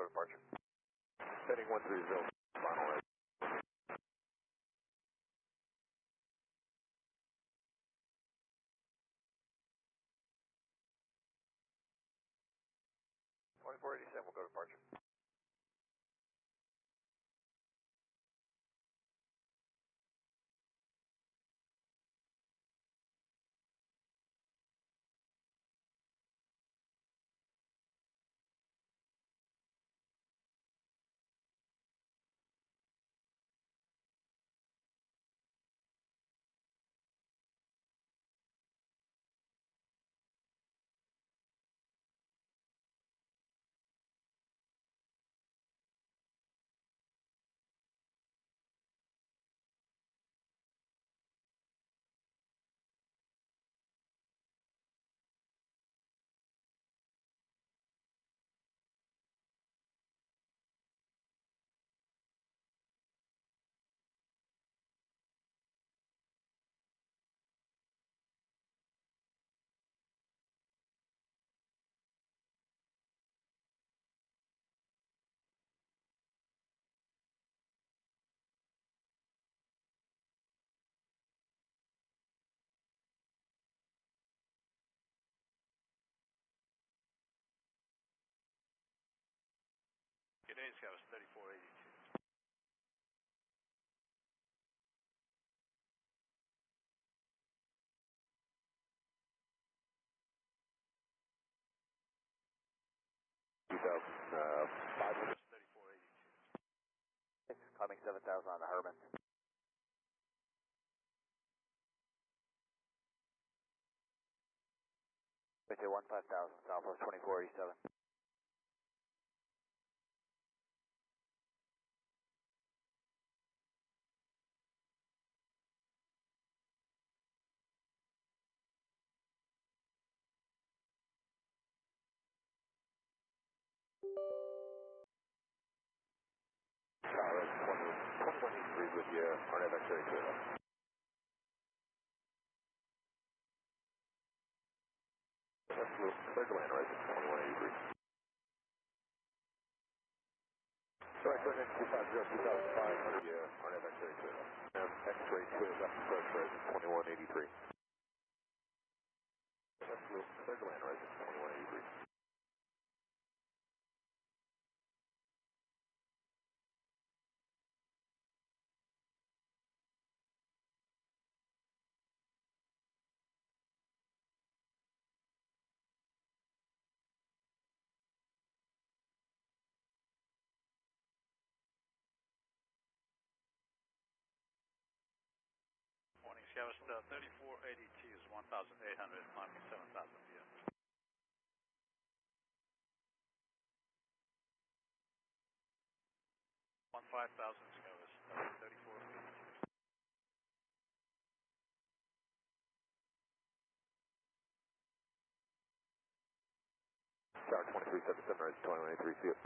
go to departure. Heading 130, final right. 2487, we'll go to departure. Today's guy was 3482. 2,500. 3482. Climbing 7,000 on the Herman. Bay 15,000, Southwest 2487. Tower 2183 with you, RNF X-ray 2. Absolute clear to land, right? 2183. Sorry, clear to 250, 2,500, yeah, RNF X-ray 2. X-ray 2 is up to approach, right? 2183. Absolute clear to land, right? 2183. Morning, Scout 3482 is 1,800, climbing 7,000 via. 15,000, Scout 3482. Tower 2377, right? 2183, see you.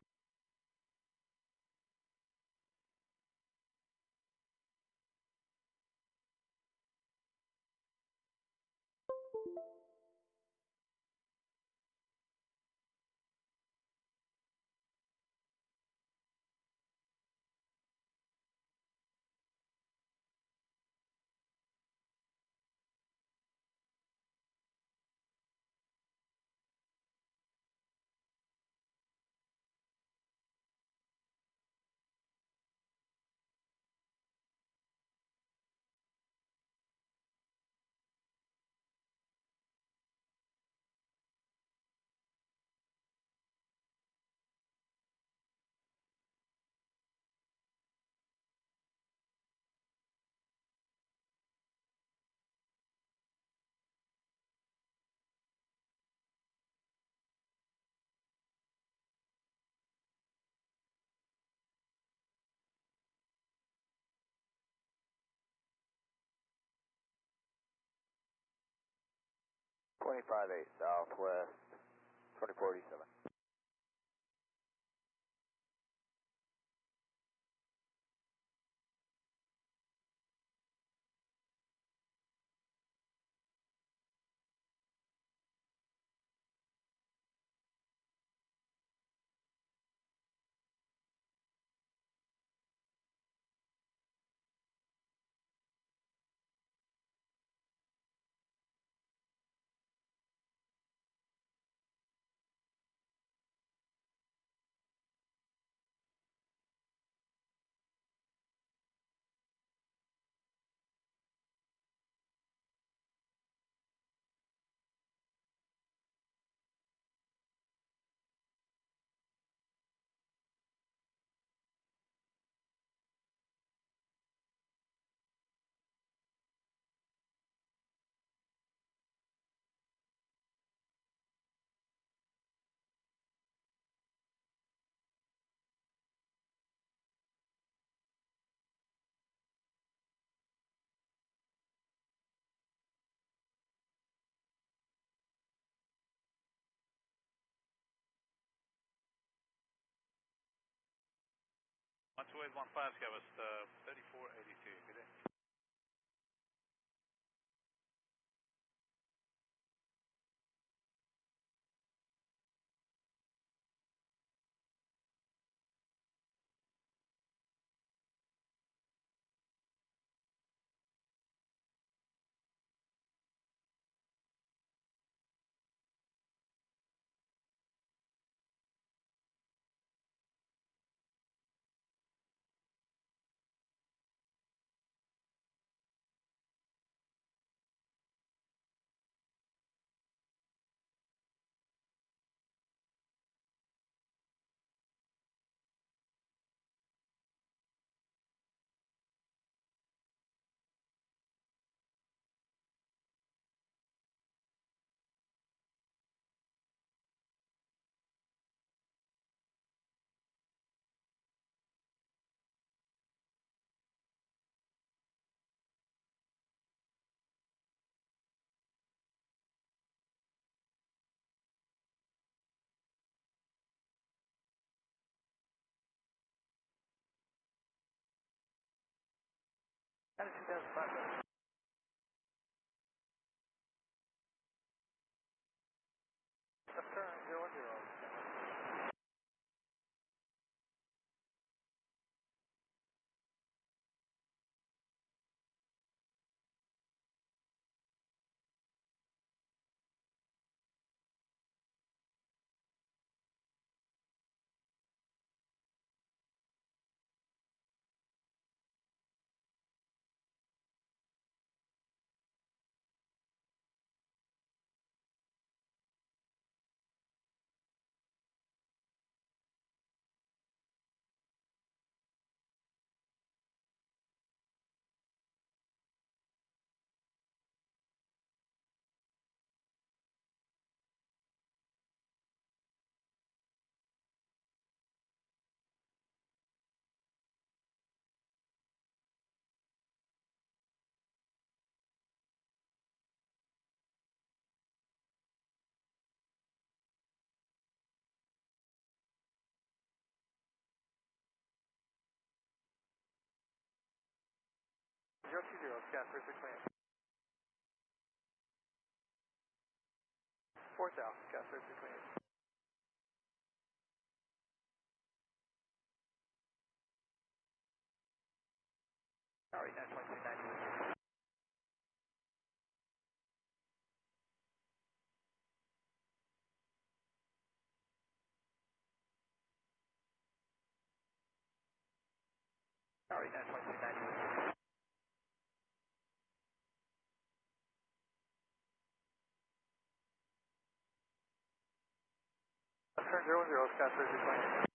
Twenty-five eight Southwest 2487. 12815, Sky West 3482. Good day. That is 2005. Left turn 010. Zero 20, Sky 3628. 4 South, Sky 3628. Sorry, 92290. Sorry, 92290. Left turn 010, Sky 3628.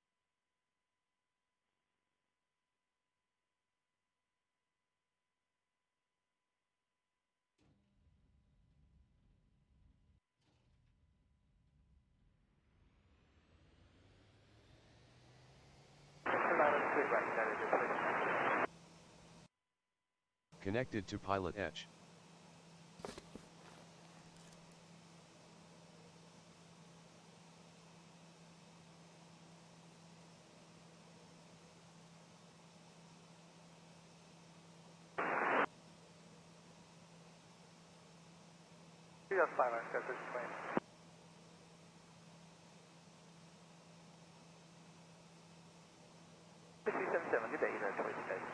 Turn out of the clear right, that is it, please. Connected to PilotEdge. You got 5 on Sky 3628. 6377, good day, United 26.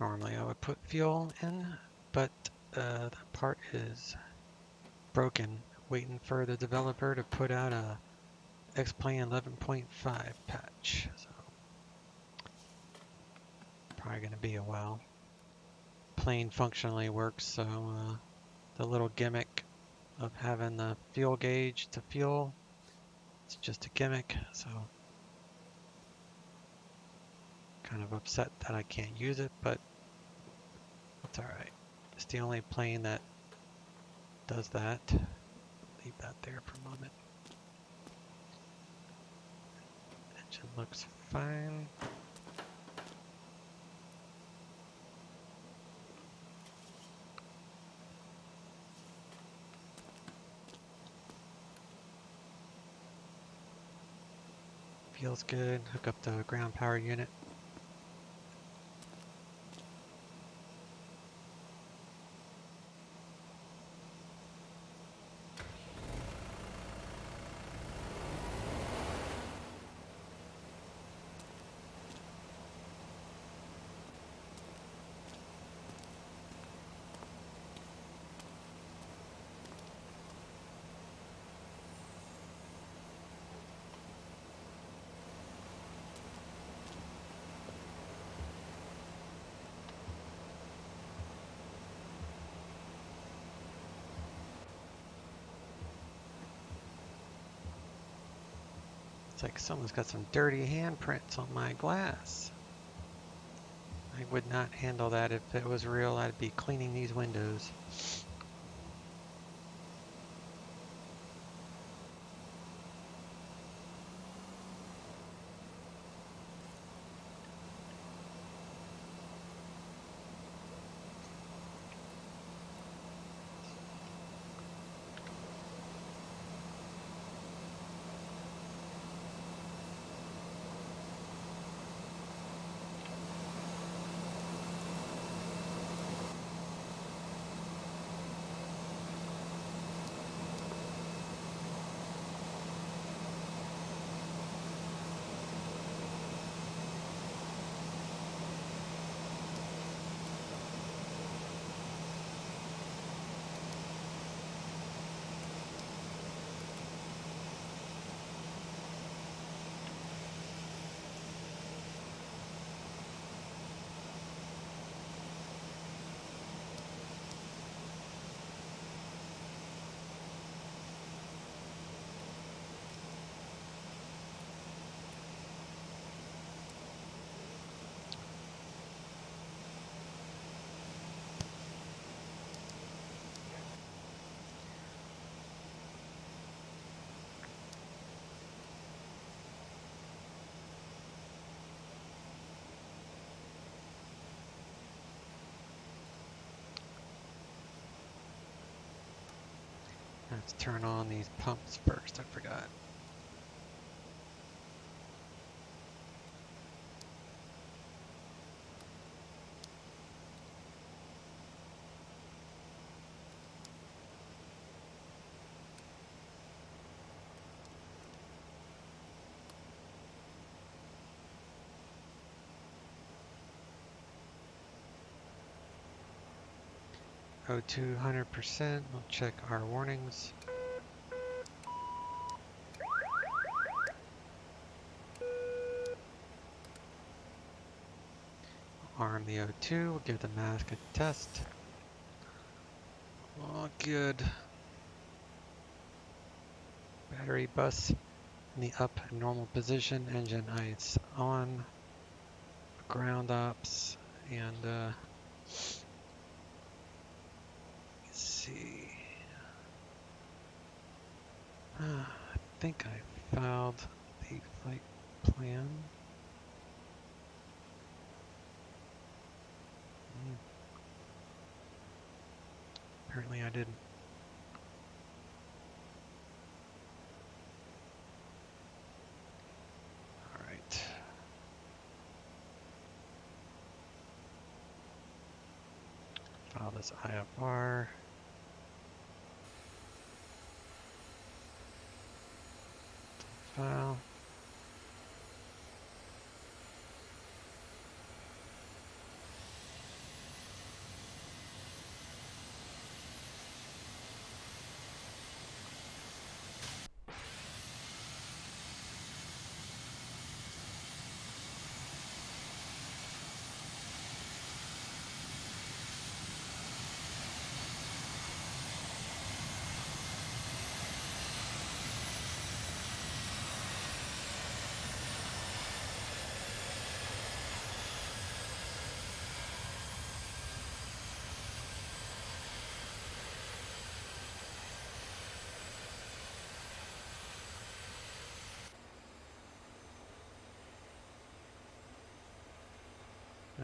Normally I would put fuel in, but that part is broken. Waiting for the developer to put out a XP11.5 patch. So probably going to be a while. Plane functionally works, so the little gimmick of having the fuel gauge to fuel, it's just a gimmick. So kind of upset that I can't use it, but it's alright. It's the only plane that does that. Leave that there for a moment. Engine looks fine. Feels good. Hook up the ground power unit. It's like someone's got some dirty handprints on my glass. I would not handle that if it was real. I'd be cleaning these windows. Let's turn on these pumps first. I forgot. O2 100%. We'll check our warnings. Arm the O2. We'll give the mask a test. Oh, good. Battery bus in the up and normal position. Engine ice on. Ground ops. And let's see. I think I filed the flight plan. Apparently I didn't. All right. File this IFR. File.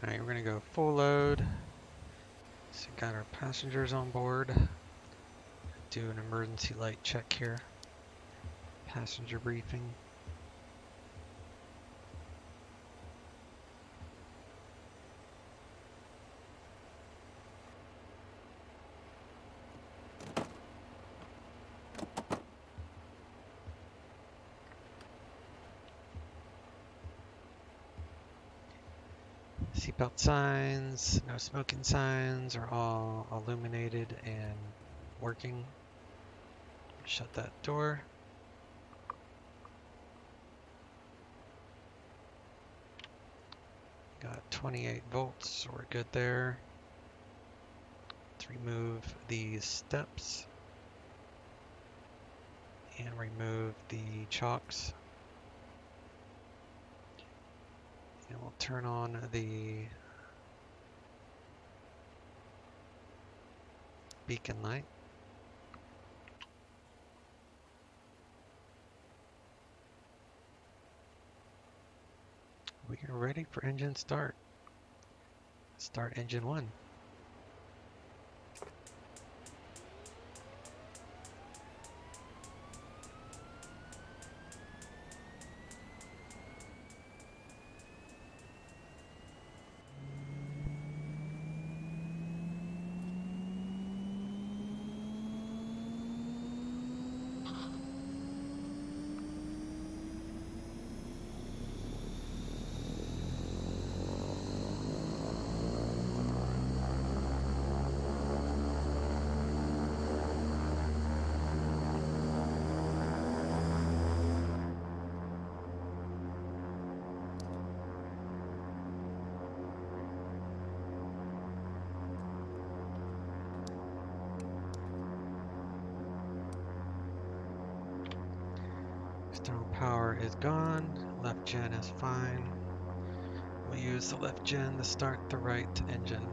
Alright, we're gonna go full load. So got our passengers on board. Do an emergency light check here. Passenger briefing. Seatbelt signs, no smoking signs are all illuminated and working. Shut that door. Got 28 volts, so we're good there. Let's remove these steps and remove the chocks. And we'll turn on the beacon light. We are ready for engine start. Start engine 1. External power is gone. Left gen is fine. We'll use the left gen to start the right engine.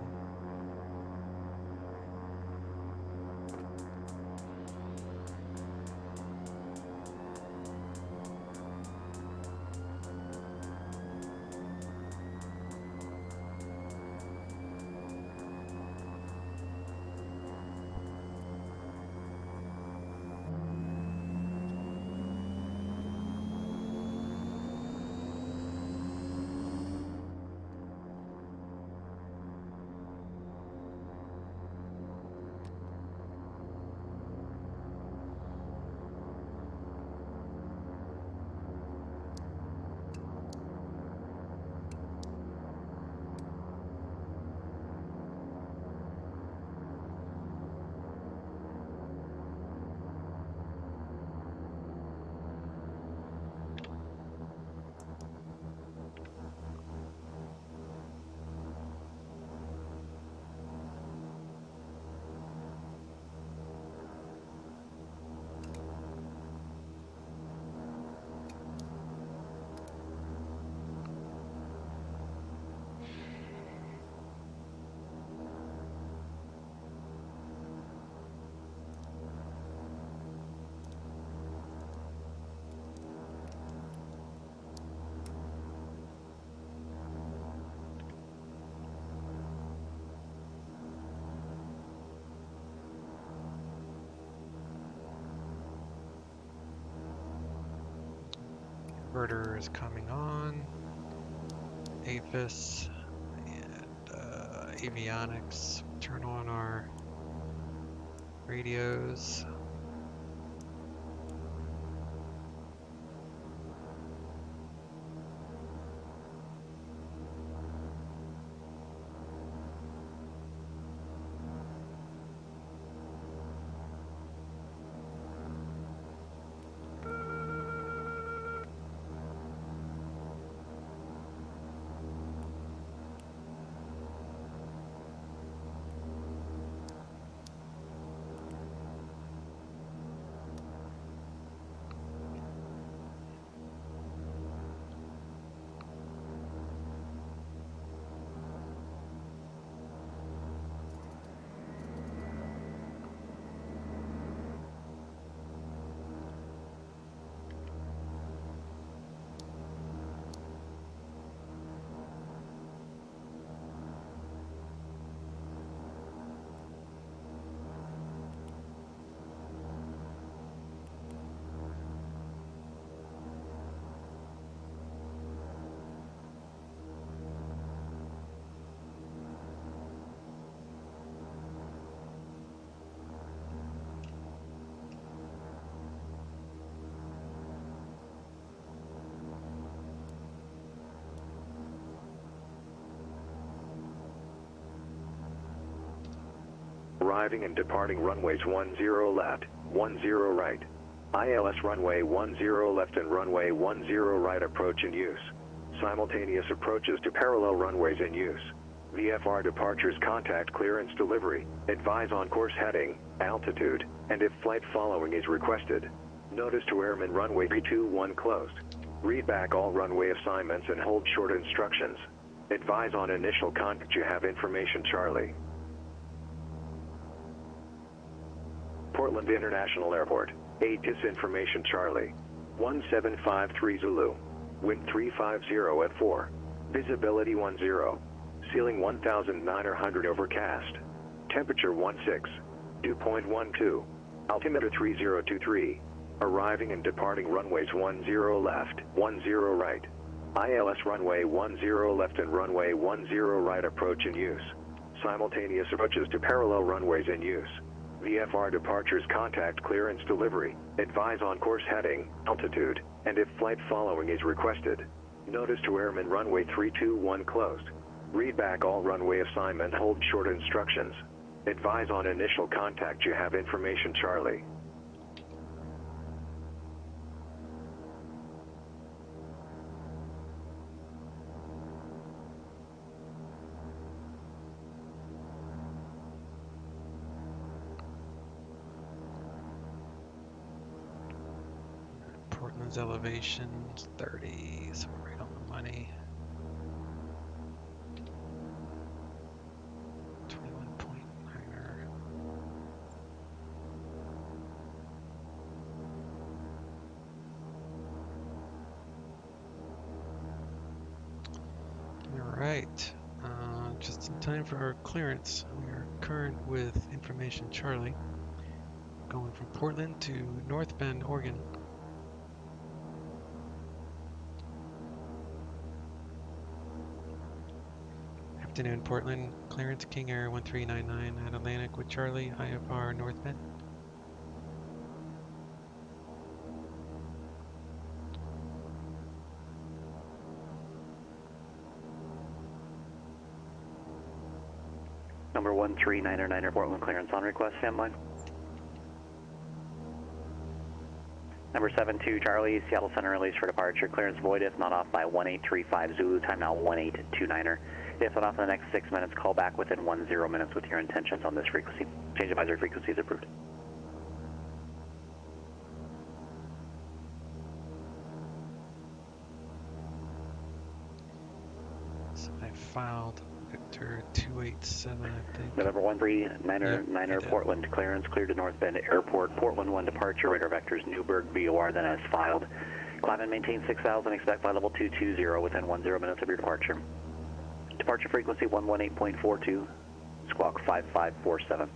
Inverter is coming on. AFIS and avionics. Turn on our radios. Arriving and departing runways 10 left, 10 right. ILS runway 10 left and runway 10 right approach in use. Simultaneous approaches to parallel runways in use. VFR departures contact clearance delivery. Advise on course heading, altitude, and if flight following is requested. Notice to airmen runway 321 closed. Read back all runway assignments and hold short instructions. Advise on initial contact you have information Charlie. Portland International Airport. ATIS information Charlie. 1753 Zulu. Wind 350 at 4. Visibility 10. Ceiling 1900 overcast. Temperature 16. Dew point 12. Altimeter 3023. Arriving and departing runways 10 left, 10 right. ILS runway 10 left and runway 10 right approach in use. Simultaneous approaches to parallel runways in use. VFR departures contact clearance delivery. Advise on course heading, altitude, and if flight following is requested. Notice to airmen runway 321 closed. Read back all runway assignment, hold short instructions. Advise on initial contact you have information Charlie. Portland's elevation 30, so we're right on the money. 21.9er. All right, just in time for our clearance. We are current with information Charlie, going from Portland to North Bend, Oregon. Afternoon, Portland. Clearance King Air 1399 at Atlantic with Charlie, IFR North Bend. Number 13999 Portland clearance on request, standby. Number 72 Charlie, Seattle Center release for departure. Clearance void if not off by 1835 Zulu, time now 1829er. If not off in the next 6 minutes, call back within 10 minutes with your intentions on this frequency. Change advisory frequency is approved. So I filed Victor 287, I think. November 13999 Portland, clearance cleared to North Bend Airport. Portland 1 departure, radar vectors Newburgh, BOR, then as filed. Climb and maintain 6000, expect by level 220 within 10 minutes of your departure. Departure frequency 118.42, squawk 5547.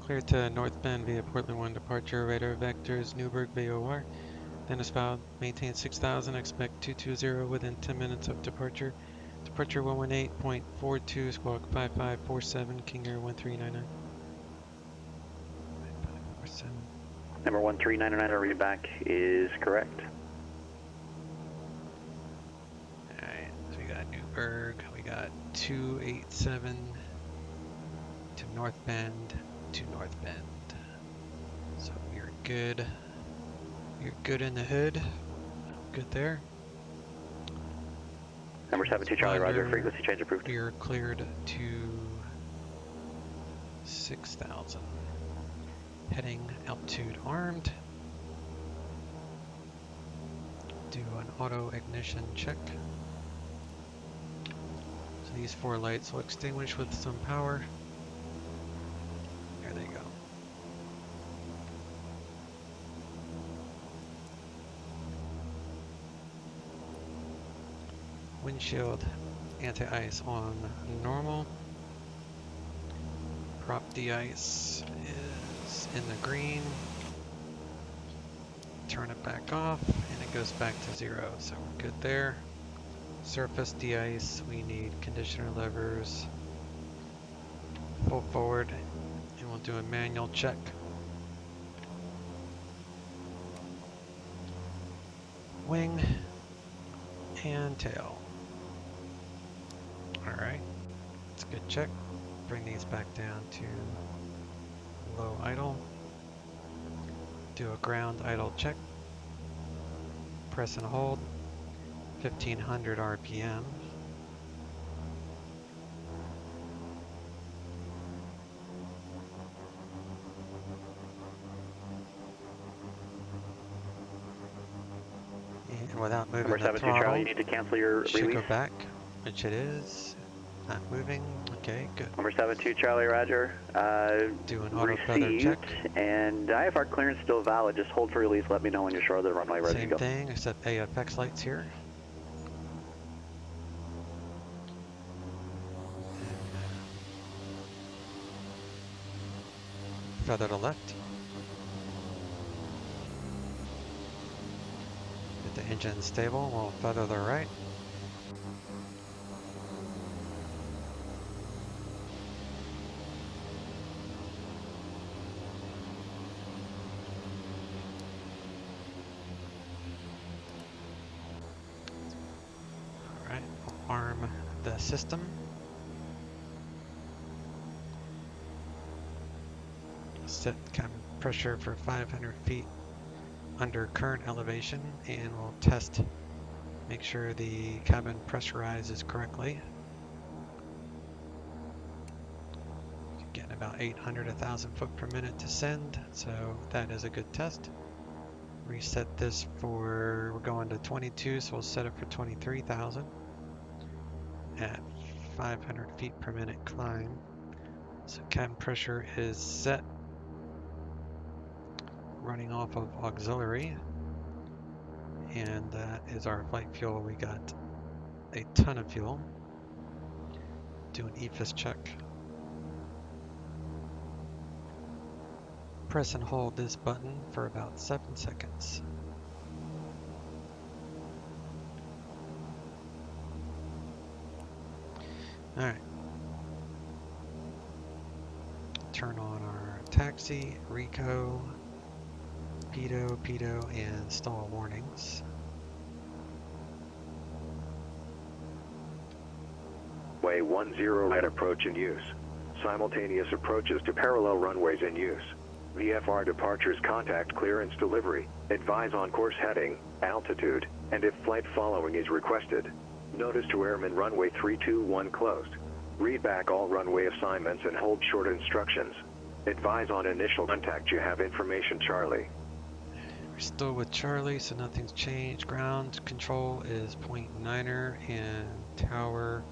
Clear to North Bend via Portland 1 departure, radar vectors Newburgh, BOR. Then as filed, maintain 6000, expect 220 within 10 minutes of departure. Departure 118.42, squawk 5547, King Air 1399. 5547. Number 13999, our read back is correct. Alright, so we got Newburgh, we got 287 to North Bend, So we're good. You're good in the hood. Good there. Number 72 Charlie, roger, frequency change approved. You're cleared to 6,000. Heading altitude armed. Do an auto ignition check. So these 4 lights will extinguish with some power. There they go. Windshield anti-ice on normal. Prop de-ice is in the green. Turn it back off and it goes back to 0, so we're good there. Surface de-ice, we need conditioner levers. Pull forward and we'll do a manual check. Wing and tail. Alright, it's a good check. bring these back down to low idle. Do a ground idle check. Press and hold. 1500 RPM. And without moving Number the 72 Charlie, throttle, you need to cancel your it should release. go back, which it is. Not moving. Okay, good. Number 72 Charlie, Roger. Do an auto feather check. And IFR clearance still valid. Just hold for release. Let me know when you're sure of the runway ready to Same go. thing, I set AFX lights here. Feather to left. Get the engine stable, we'll feather the right. Alright, we'll arm the system. Set cabin pressure for 500 feet under current elevation, and we'll test, make sure the cabin pressurizes correctly. Getting about 800, 1,000 foot per minute to send, so that is a good test. Reset this for, we're going to 22, so we'll set it for 23,000 at 500 feet per minute climb. So cabin pressure is set, running off of auxiliary, and that is our flight fuel. We got a ton of fuel. Do an EFIS check. Press and hold this button for about 7 seconds. Alright. Turn on our taxi, RECO, PIDO, and stall warnings. Way 10 right approach in use. Simultaneous approaches to parallel runways in use. VFR departures contact clearance delivery. Advise on course heading, altitude, and if flight following is requested. Notice to airmen runway 321 closed. Read back all runway assignments and hold short instructions. Advise on initial contact. You have information, Charlie. We're still with Charlie, so nothing's changed. Ground control is 0.9er, and tower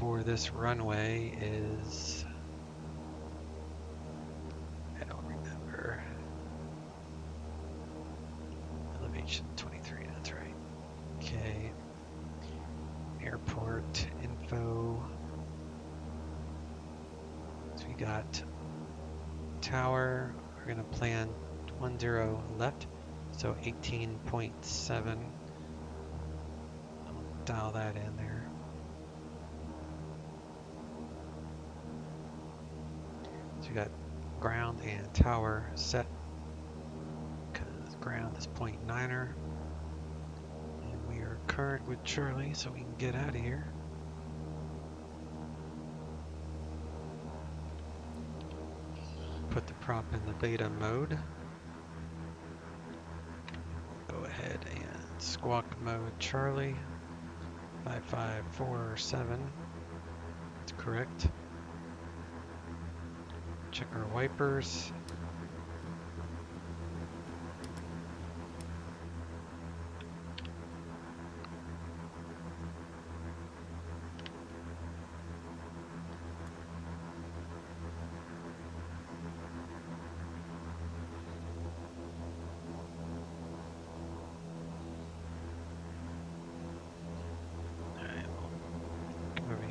for this runway is, I don't remember, elevation 23, that's right. Okay, airport info. So we got tower, we're gonna plan 10 left, so 18.7. I'll dial that in there. So we got ground and tower set, because ground is 0.9er, and we are current with Charlie, so we can get out of here. Put the prop in the beta mode. Go ahead and squawk mode Charlie 5547. That's correct. Check our wipers.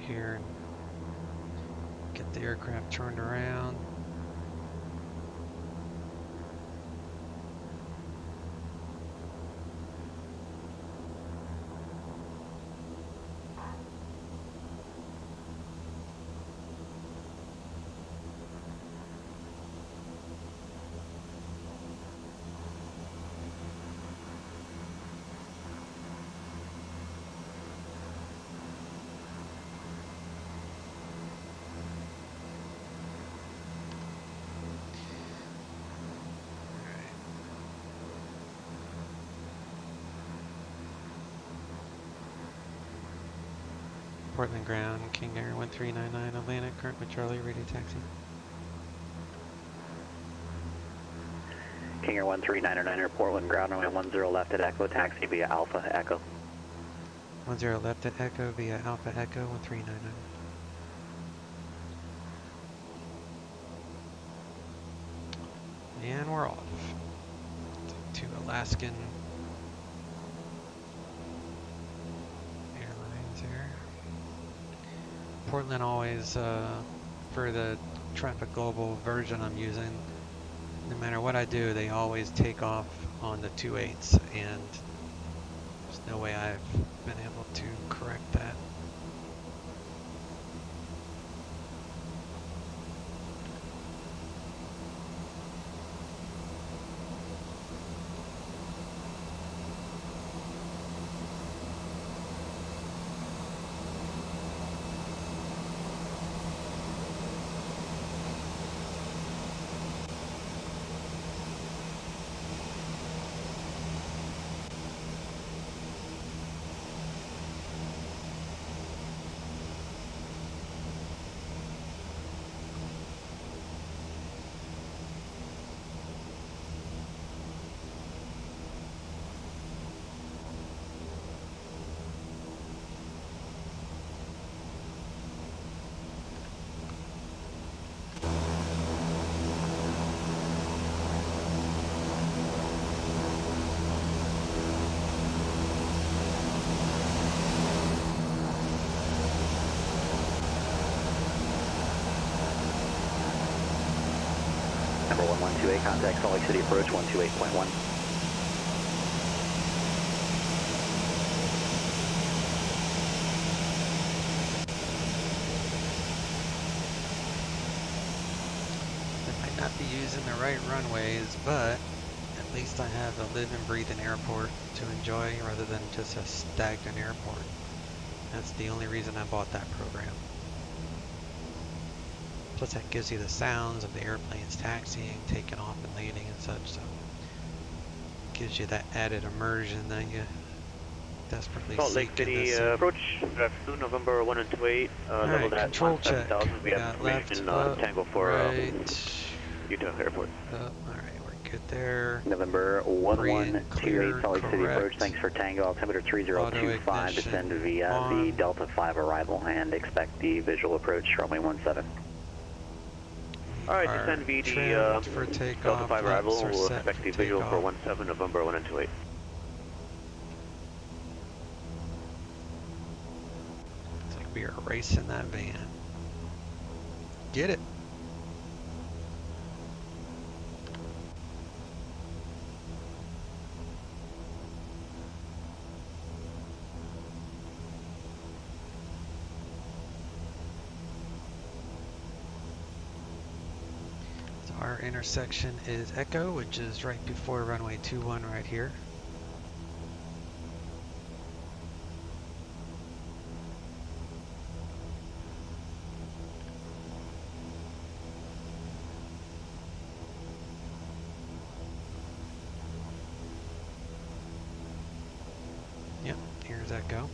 Here and get the aircraft turned around. Portland ground, King Air 1399 Atlantic, current with Charlie, radio taxi. King Air 1399 Portland ground, runway 10 left at Echo, taxi via Alpha Echo. 10 left at Echo via Alpha Echo 1399. And we're off. To Alaskan Airlines here. Portland always, for the Traffic Global version I'm using, no matter what I do, they always take off on the 28s, and there's no way I've been able to correct that. Number 1128, contact Salt Lake City approach 128.1. I might not be using the right runways, but at least I have a live and breathe in airport to enjoy rather than just a stagnant airport. That's the only reason I bought that program. Plus that gives you the sounds of the airplanes taxiing, taking off and landing and such, so it gives you that added immersion that you desperately Salt Lake seek in City this. approach, good afternoon, November 128, Alright, control check. We have Got left, information up, Tango for right, Utah Airport. alright, we're good there. November Breathe, 1128, clear, Salt Lake City approach, correct. thanks for Tango, altimeter 3025, Auto descend ignition via the on. Delta 5 arrival and expect the visual approach, runway 17. Alright, descend via Trimmed the for takeoff, Delta 5 arrival, flaps are we'll set expect the for visual takeoff. for 17 November 128. It's like we are racing that van. Get it. So our intersection is Echo, which is right before runway 21 right here. Yep, here's Echo.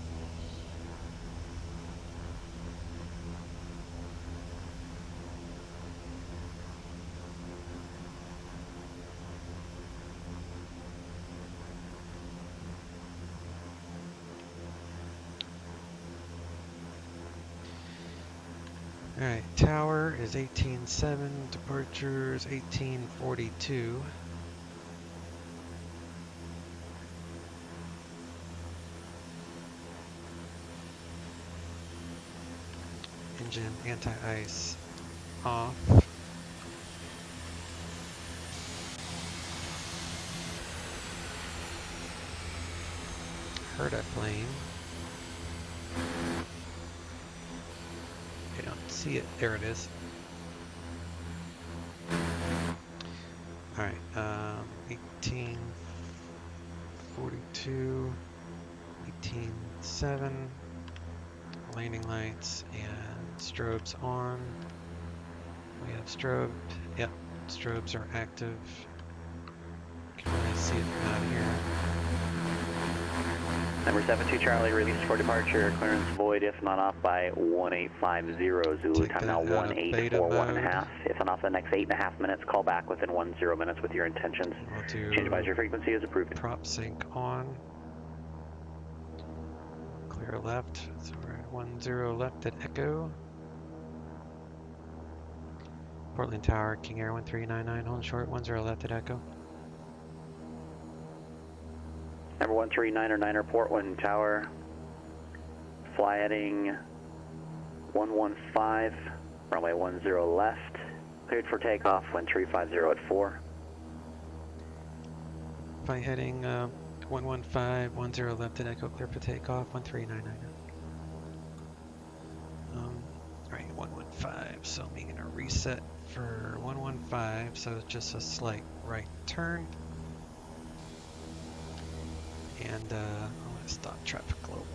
Alright, tower is 18.7, departures 18.42. Engine anti-ice off. Heard a plane. I don't see it. There it is. Alright, 18.42, 18.7, landing lights and strobes on. We have strobe, yep, strobes are active. Can really see it from out here. Number 72 Charlie, release for departure, clearance void if not off by 1850 Zulu, Take time that now out of beta 1841.5. If not off the next 8.5 minutes, call back within 10 minutes with your intentions. We'll do Change advisory frequency is approved. prop sync on. Clear left, so we're at 10 left at Echo. Portland Tower, King Air 1399, hold short, 10 left at Echo. Number 139er, Portland Tower, fly heading 115, runway 10 left, cleared for takeoff, wind 350 at 4. Flight heading 115, 10 left at Echo, clear for takeoff, 1399. Alright, 115, so I'm making a reset for 115, so it's just a slight right turn. And I'm going to stop traffic global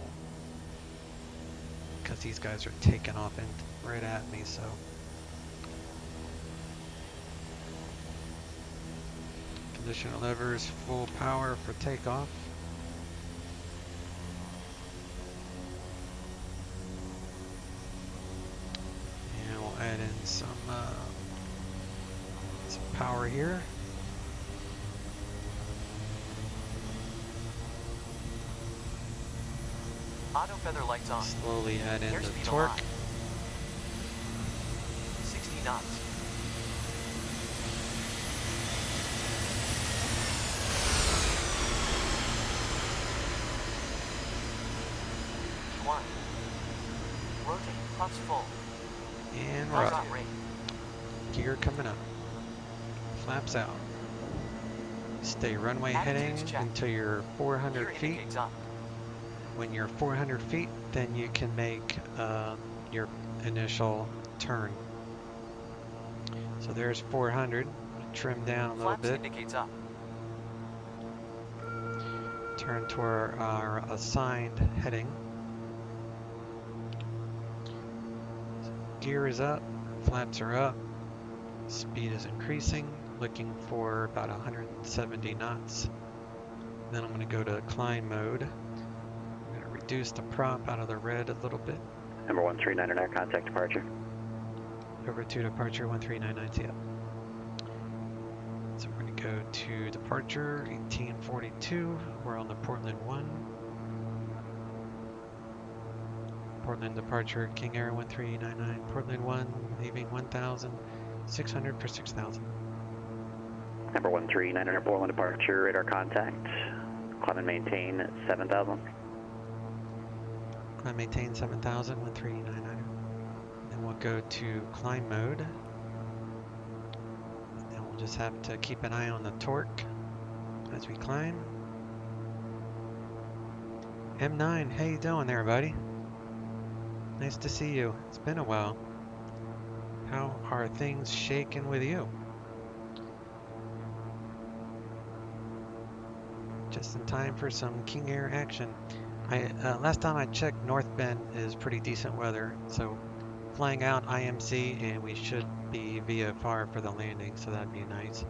because these guys are taking off and right at me, so conditional levers full power for takeoff. And we'll add in some power here. Auto feather lights on. Slowly add in the Airspeed torque. alive. 60 knots. One. Rotate. Props full. And we're Flaps up. on rate. Gear coming up. Flaps out. Stay runway heading Attitudes check. until you're 400 Gear feet. indicates up. When you're 400 feet, then you can make your initial turn. So there's 400. Trim down a little Flaps bit. indicates up. Turn toward our assigned heading. Gear is up. Flaps are up. Speed is increasing. Looking for about 170 knots. Then I'm going to go to climb mode. I'm going to reduce the prop out of the red a little bit. Number 139er, air contact departure. Over to departure 1399, yep. So we're going to go to departure 1842. We're on the Portland 1. Portland departure King Air 1399. Portland 1 leaving 1,600 for 6,000. Number 139er, Portland departure, radar contact. Climb and maintain 7,000. Climb maintain 7,000, 1399. Then we'll go to climb mode. And then we'll just have to keep an eye on the torque as we climb. M9, how you doing there, buddy? Nice to see you. It's been a while. How are things shaking with you? Just in time for some King Air action. Last time I checked, North Bend is pretty decent weather, so flying out IMC and we should be VFR for the landing, so that'd be nice.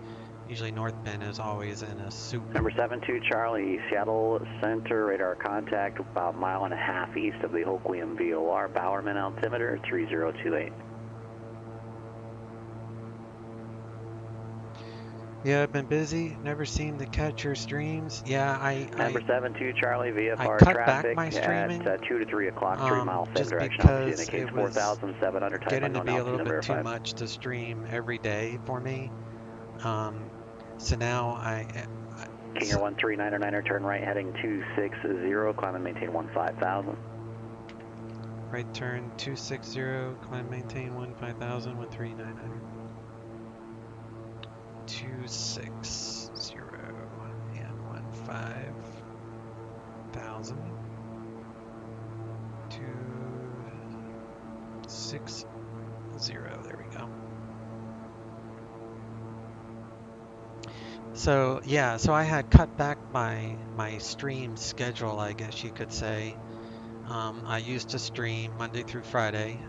Usually North Bend is always in a soup. Number 72 Charlie, Seattle Center, radar contact about 1.5 miles east of the Hoquiam VOR, Bowerman altimeter 3028. Yeah, I've been busy. Never seem to catch your streams. Yeah, Number 72 Charlie, VFR I cut traffic back my streaming, at 2 to 3 o'clock, 3 miles same just direction. because Indicates it was 4,700, type getting to unknown, be a little altimeter bit too 5. much to stream every day for me. So now King Air 139er, turn right heading 260, climb and maintain 15,000. right turn 260, climb maintain 15,000, 1399. 260 and 15,000. 260. There we go. So yeah, so I had cut back my stream schedule, I guess you could say. I used to stream Monday through Friday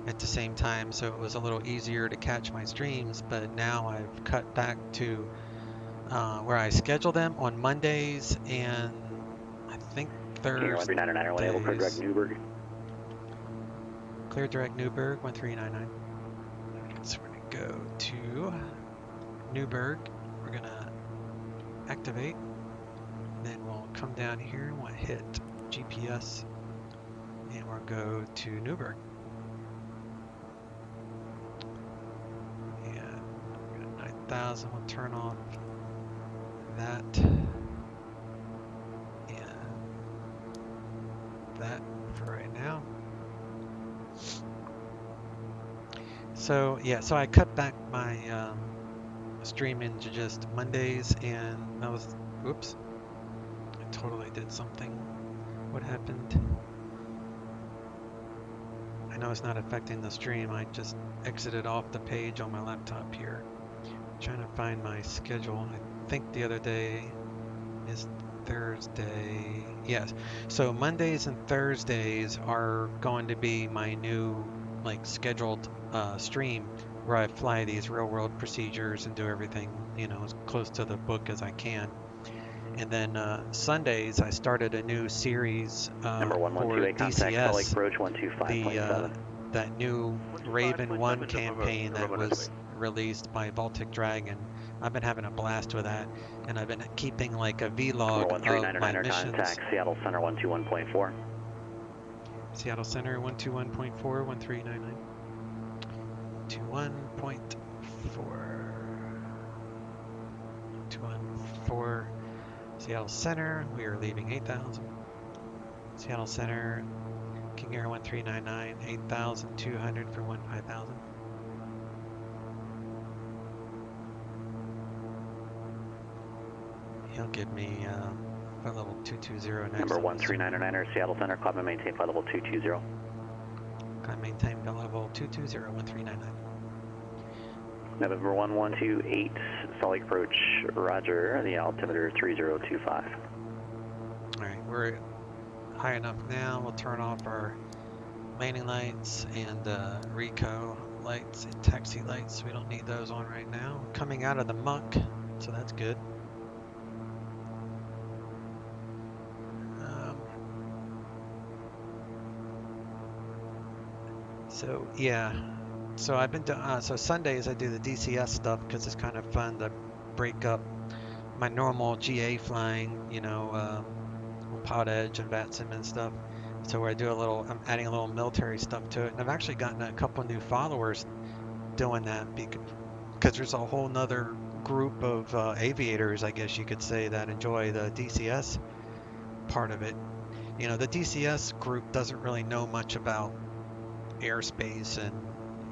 at the same time, so it was a little easier to catch my streams, but now I've cut back to where I schedule them on Mondays and I think Thursdays. 1399, able clear direct Newburgh. Clear direct Newburgh, 1399. So we're gonna go to Newburgh. We're gonna activate. Then we'll come down here and we'll hit GPS. And we'll go to Newburgh. And we're gonna 9,000. We'll turn off that. And that for right now. So yeah, so I cut back my streaming to just Mondays, and that was, oops, I totally did something. What happened? I know it's not affecting the stream. I just exited off the page on my laptop here. I'm trying to find my schedule. I think the other day is Thursday. Yes. So Mondays and Thursdays are going to be my new scheduled stream where I fly these real world procedures and do everything, as close to the book as I can. And then Sundays I started a new series Number for 1128, contact Salt Lake Approach 125.7. That new Raven 1 campaign that was released by Baltic Dragon. I've been having a blast with that, and I've been keeping a vlog of my missions. Contact Seattle Center 121.4. Seattle Center 121.4, 1399. 21.4. 214. Seattle Center, we are leaving 8,000. Seattle Center, King Air 1399, 8,200 for 15,000. He'll give me flight level 220 next. Number 1399, Seattle Center, climb and maintain flight level 220. Climb maintain flight level 220, 1399. November 1128, Salt Lake Approach, roger, the altimeter 3025. Alright, we're high enough now. We'll turn off our landing lights and Rico lights and taxi lights. We don't need those on right now. Coming out of the muck, so that's good. So yeah, so I've been doing, so Sundays I do the DCS stuff because it's kind of fun to break up my normal GA flying, on PilotEdge and VATSIM and stuff. So where I do I'm adding a little military stuff to it, and I've actually gotten a couple new followers doing that because there's a whole nother group of aviators, I guess you could say, that enjoy the DCS part of it. The DCS group doesn't really know much about airspace and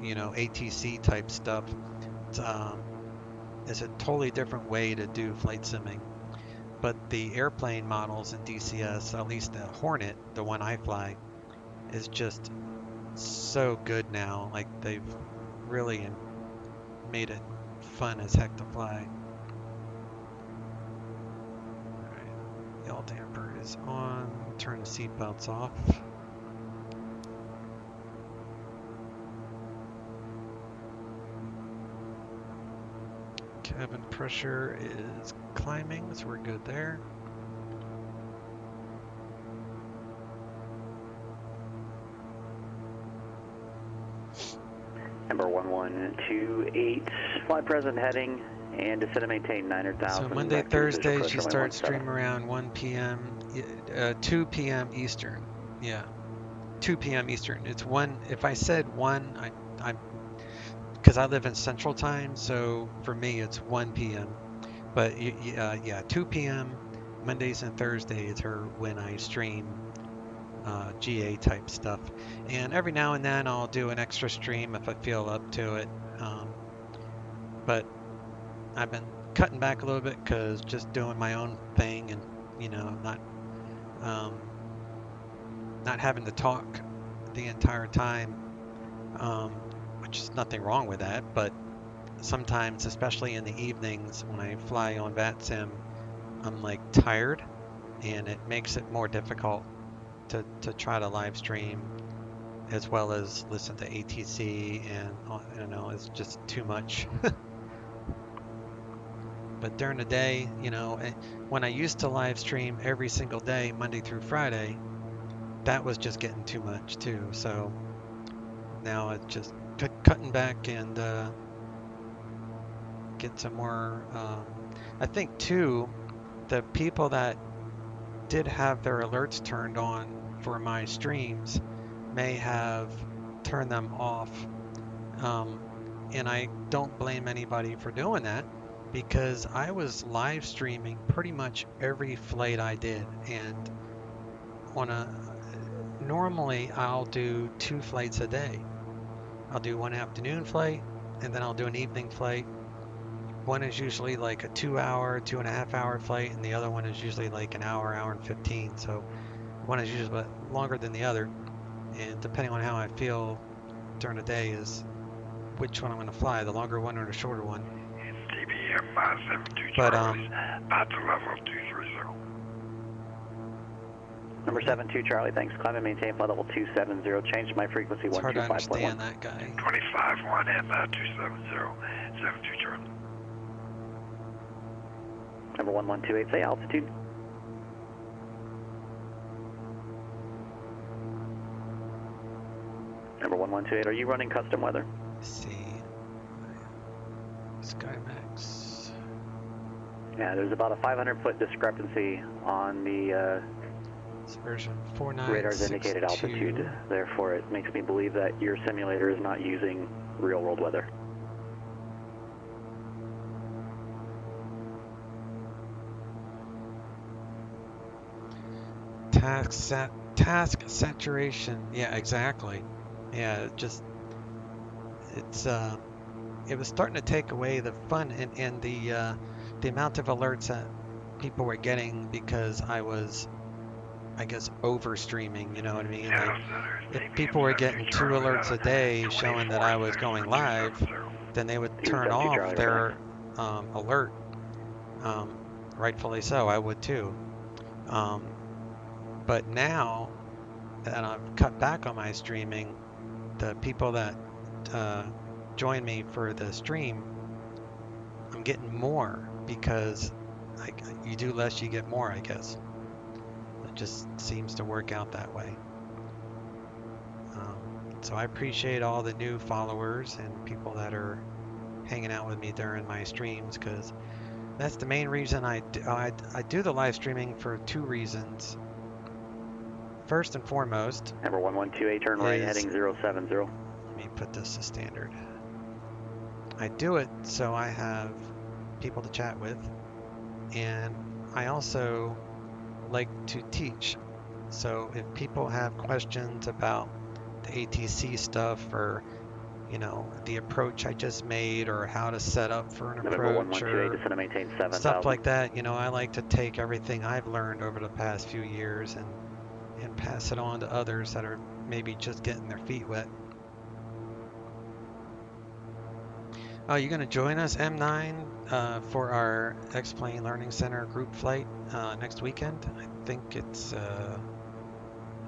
ATC type stuff. It's a totally different way to do flight simming, but the airplane models in DCS, at least the Hornet, the one I fly, is just so good now. They've really made it fun as heck to fly. Alright, the yaw damper is on. Turn the seatbelts off. Cabin pressure is climbing, so we're good there. Number 1128, fly present heading and descend and maintain 900,000. So Monday, Thursdays you start stream around 1 p.m., 2 p.m. Eastern. Yeah, 2 p.m. Eastern. It's 1, if I said 1, I'm because I live in Central Time, so for me it's 1 p.m. But yeah, 2 p.m. Mondays and Thursdays are when I stream GA type stuff. And every now and then I'll do an extra stream if I feel up to it. But I've been cutting back a little bit because just doing my own thing, and not having to talk the entire time. Which is nothing wrong with that, but sometimes, especially in the evenings when I fly on VATSIM, I'm tired, and it makes it more difficult to try to live stream as well as listen to ATC, and it's just too much. But during the day, you know, when I used to live stream every single day, Monday through Friday, that was just getting too much too. So now it's just cutting back and get some more. I think too, the people that did have their alerts turned on for my streams may have turned them off. And I don't blame anybody for doing that, because I was live streaming pretty much every flight I did. And normally I'll do 2 flights a day. I'll do one afternoon flight, and then I'll do an evening flight. One is usually like a 2-hour, 2.5-hour flight, and the other one is usually like an hour, hour and 15. So one is usually longer than the other, and depending on how I feel during the day is which one I'm going to fly, the longer one or the shorter one. DBM 572 But Charlie, out to level 230. Number 72 Charlie, thanks. Climb and maintain flight level 270. Change my frequency it's hard to 125.1. understand that guy. 25-1 and 270, 72 Charlie. Number 1128, say altitude. Number 1128, are you running custom weather? Let's see. SkyMax. Yeah, there's about a 500-foot discrepancy on the It's version 4962. radar's indicated altitude. Therefore, it makes me believe that your simulator is not using real-world weather. Task saturation. Yeah, exactly. Yeah, it was starting to take away the fun and the amount of alerts that people were getting, because I was, I guess, over streaming, you know what I mean? Like, if people were getting 2 alerts a day showing that I was going live, then they would turn off their alert. Rightfully so, I would too. But now that I've cut back on my streaming, the people that join me for the stream, I'm getting more, because you do less, you get more, I guess. It just seems to work out that way. So I appreciate all the new followers and people that are hanging out with me during my streams, because that's the main reason I do the live streaming, for 2 reasons. First and foremost, Number 1128, turn right, heading 070. Let me put this to standard. I do it so I have people to chat with, and I also like to teach. So if people have questions about the ATC stuff, or you know, the approach I just made, or how to set up for an approach, or stuff like that, you know, I like to take everything I've learned over the past few years and pass it on to others that are maybe just getting their feet wet. Oh, you're going to join us, M9, for our X-Plane Learning Center group flight next weekend? I think it's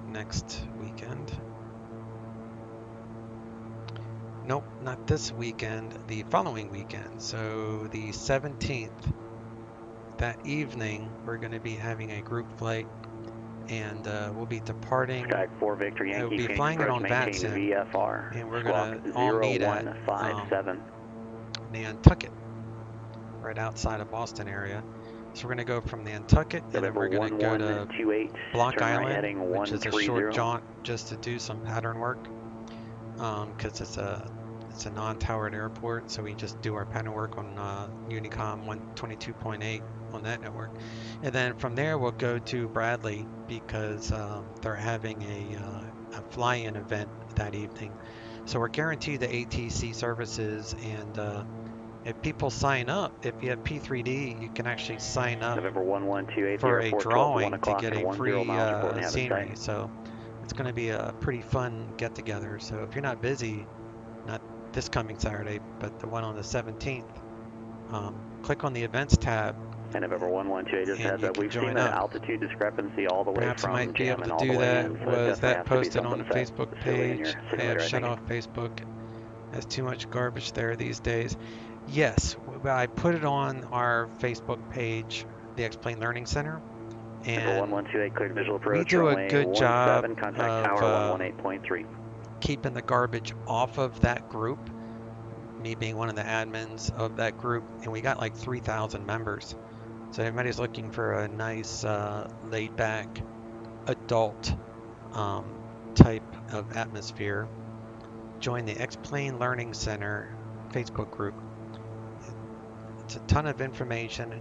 next weekend. Nope, not this weekend, the following weekend. So the 17th, that evening, we're going to be having a group flight, and we'll be departing. Sky 4 Victor Yankee. We'll be flying it on VATSIM, VFR. and we're going to all meet at Nantucket, right outside of Boston area. So we're going to go from Nantucket, and then we're going to go to Block Island, which is a short jaunt just to do some pattern work, because it's a non-towered airport, so we just do our pattern work on Unicom 122.8 on that network. And then from there we'll go to Bradley, because they're having a fly-in event that evening. So we're guaranteed the ATC services, and if people sign up, if you have P3D, you can actually sign up for a drawing to get a free scenery. So it's going to be a pretty fun get-together. So if you're not busy, not this coming Saturday, but the one on the 17th, click on the events tab. And November 112 just has that. We've seen an altitude discrepancy all the way Perhaps from I might be able to do that. Was that posted on the Facebook page? I have shut off Facebook. There's too much garbage there these days. Yes, I put it on our Facebook page, the X-Plane Learning Center, Number and 1128, cleared visual approach. we do a runway good job 17, contact of tower 118.3. keeping the garbage off of that group, me being one of the admins of that group, and we got like 3,000 members. So everybody's looking for a nice, laid-back, adult type of atmosphere. Join the X-Plane Learning Center Facebook group. It's a ton of information,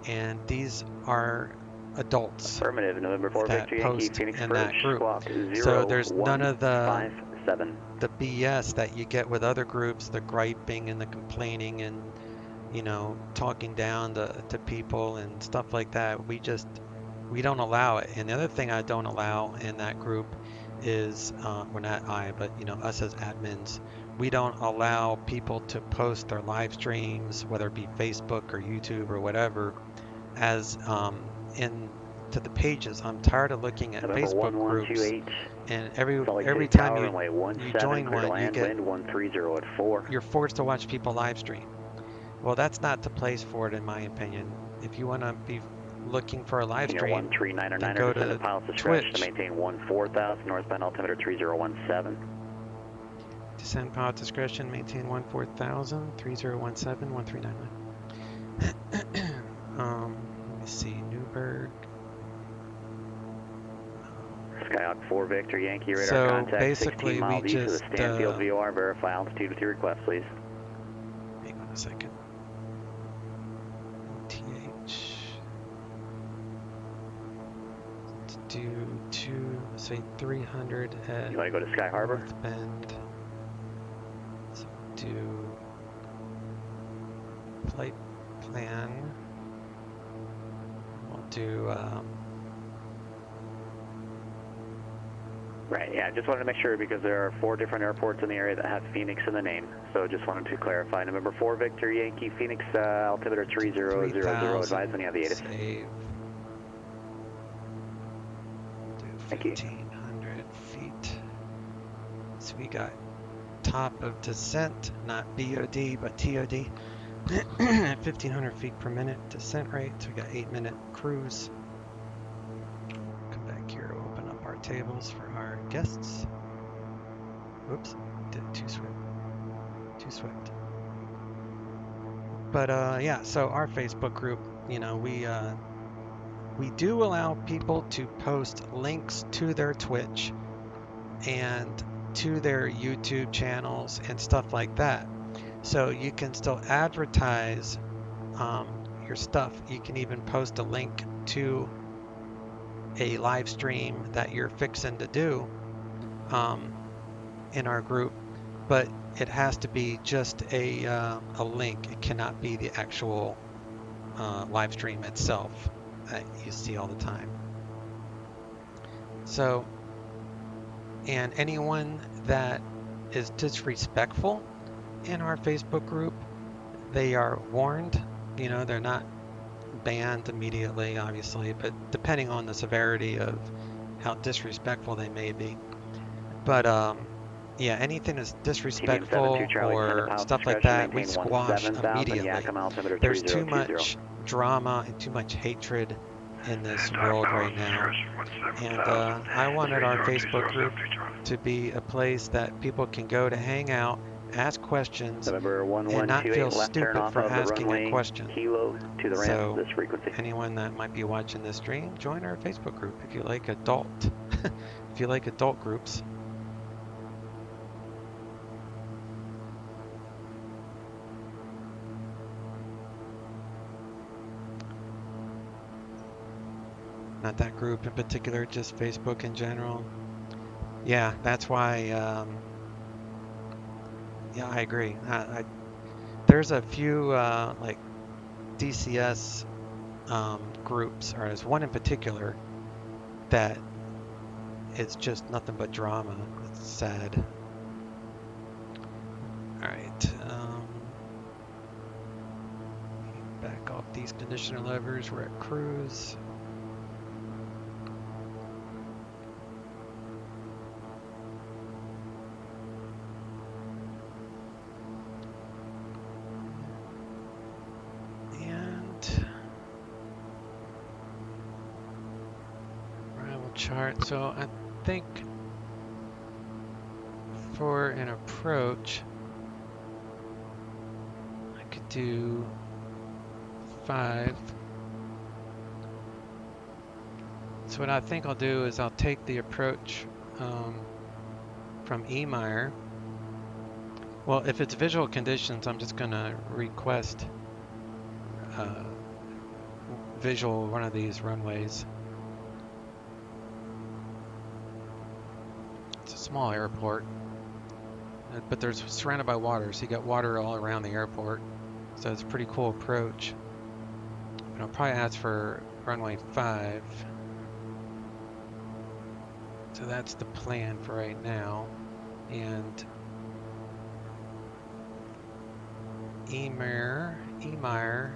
and these are adults Affirmative, November 4 that Victor Yankee, post Phoenix in approach, that group. squawk So there's none of the 0157. BS that you get with other groups, the griping and the complaining and, you know, talking down to people and stuff like that. We don't allow it. And the other thing I don't allow in that group is, well, not I, but, you know, us as admins, we don't allow people to post their live streams, whether it be Facebook or YouTube or whatever, as into the pages. I'm tired of looking at November Facebook groups, 1128. and every City time Tower, runway you 17, join clear to one, you land, get wind 130 at 4. you're forced to watch people live stream. Well, that's not the place for it, in my opinion. If you want to be looking for a live stream, then go to Twitch. To maintain 14,000, northbound altimeter 3017. Descend pilot discretion, maintain 14,000, 3017, 1399. Let me see, Newburgh. Skyhawk 4 Victor Yankee, radar So contact basically 16 miles we east of the just, Stanfield VOR, verify altitude with your request, please. Hang on a second. TH. Let's do say 300 at You want to go to Sky Harbor? North Bend. So do flight plan. We'll do Right, yeah, just wanted to make sure because there are 4 different airports in the area that have Phoenix in the name. So just wanted to clarify. November 4 Victor Yankee, Phoenix, altimeter 3000, advise when you have the ATIS. Save. Do Thank you. 1,500 feet. So we got top of descent, not BOD, but TOD. At 1,500 feet per minute descent rate. So we got 8-minute cruise. Come back here, open up our tables for our guests. Whoops, did it too swift. Too swift. But yeah, so our Facebook group, you know, we do allow people to post links to their Twitch and to their YouTube channels and stuff like that. So you can still advertise your stuff. You can even post a link to a live stream that you're fixing to do in our group, but it has to be just a link. It cannot be the actual live stream itself that you see all the time. So, and anyone that is disrespectful in our Facebook group, they are warned. You know, they're not banned immediately, obviously, but depending on the severity of how disrespectful they may be. But yeah, anything that's disrespectful or stuff like that, we squash immediately. There's too much drama and too much hatred in this world right now. And I wanted our Facebook group to be a place that people can go to hang out, ask questions, and not feel stupid for asking a question. So anyone that might be watching this stream, join our Facebook group if you like adult if you like adult groups. Not that group in particular, just Facebook in general. Yeah, that's why yeah, I agree. There's a few like DCS groups, or there's one in particular that is just nothing but drama. It's sad. All right. Back off these conditioner levers. We're at cruise. chart. So I think for an approach, I could do 5. So what I think I'll do is I'll take the approach from Emire. Well, if it's visual conditions, I'm just gonna request visual one of these runways. It's a small airport, but there's surrounded by water, so you got water all around the airport. So it's a pretty cool approach. And I'll probably ask for runway 5. So that's the plan for right now. And Emire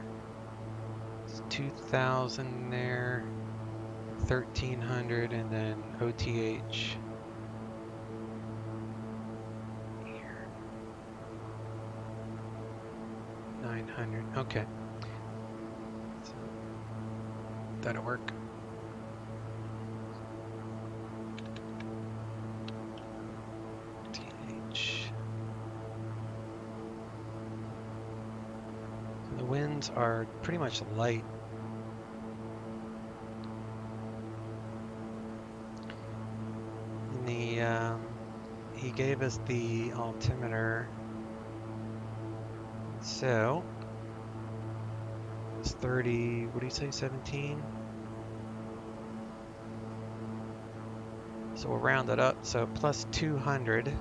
is 2,000 there, 1,300, and then OTH here, 900. Okay, so that'll work. The winds are pretty much light. He gave us the altimeter, so it's 30. What do you say? 17. So we'll round it up. So plus 200.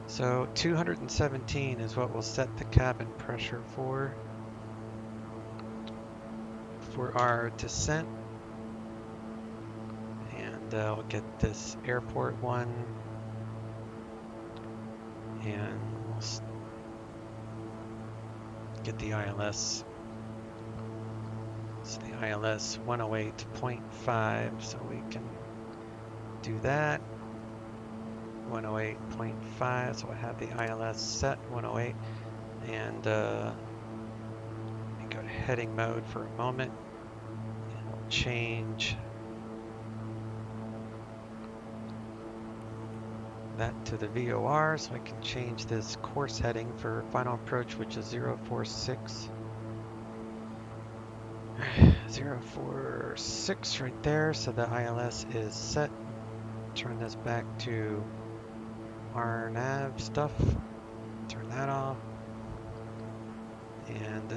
So 217 is what we'll set the cabin pressure for our descent. And we'll get this airport one. And we'll get the ILS. So the ILS 108.5, so we can do that. 108.5, so I have the ILS set 108, and let me go to heading mode for a moment, and we'll change that to the VOR, so I can change this course heading for final approach, which is 046. 046 right there, so the ILS is set. Turn this back to our nav stuff, turn that off, and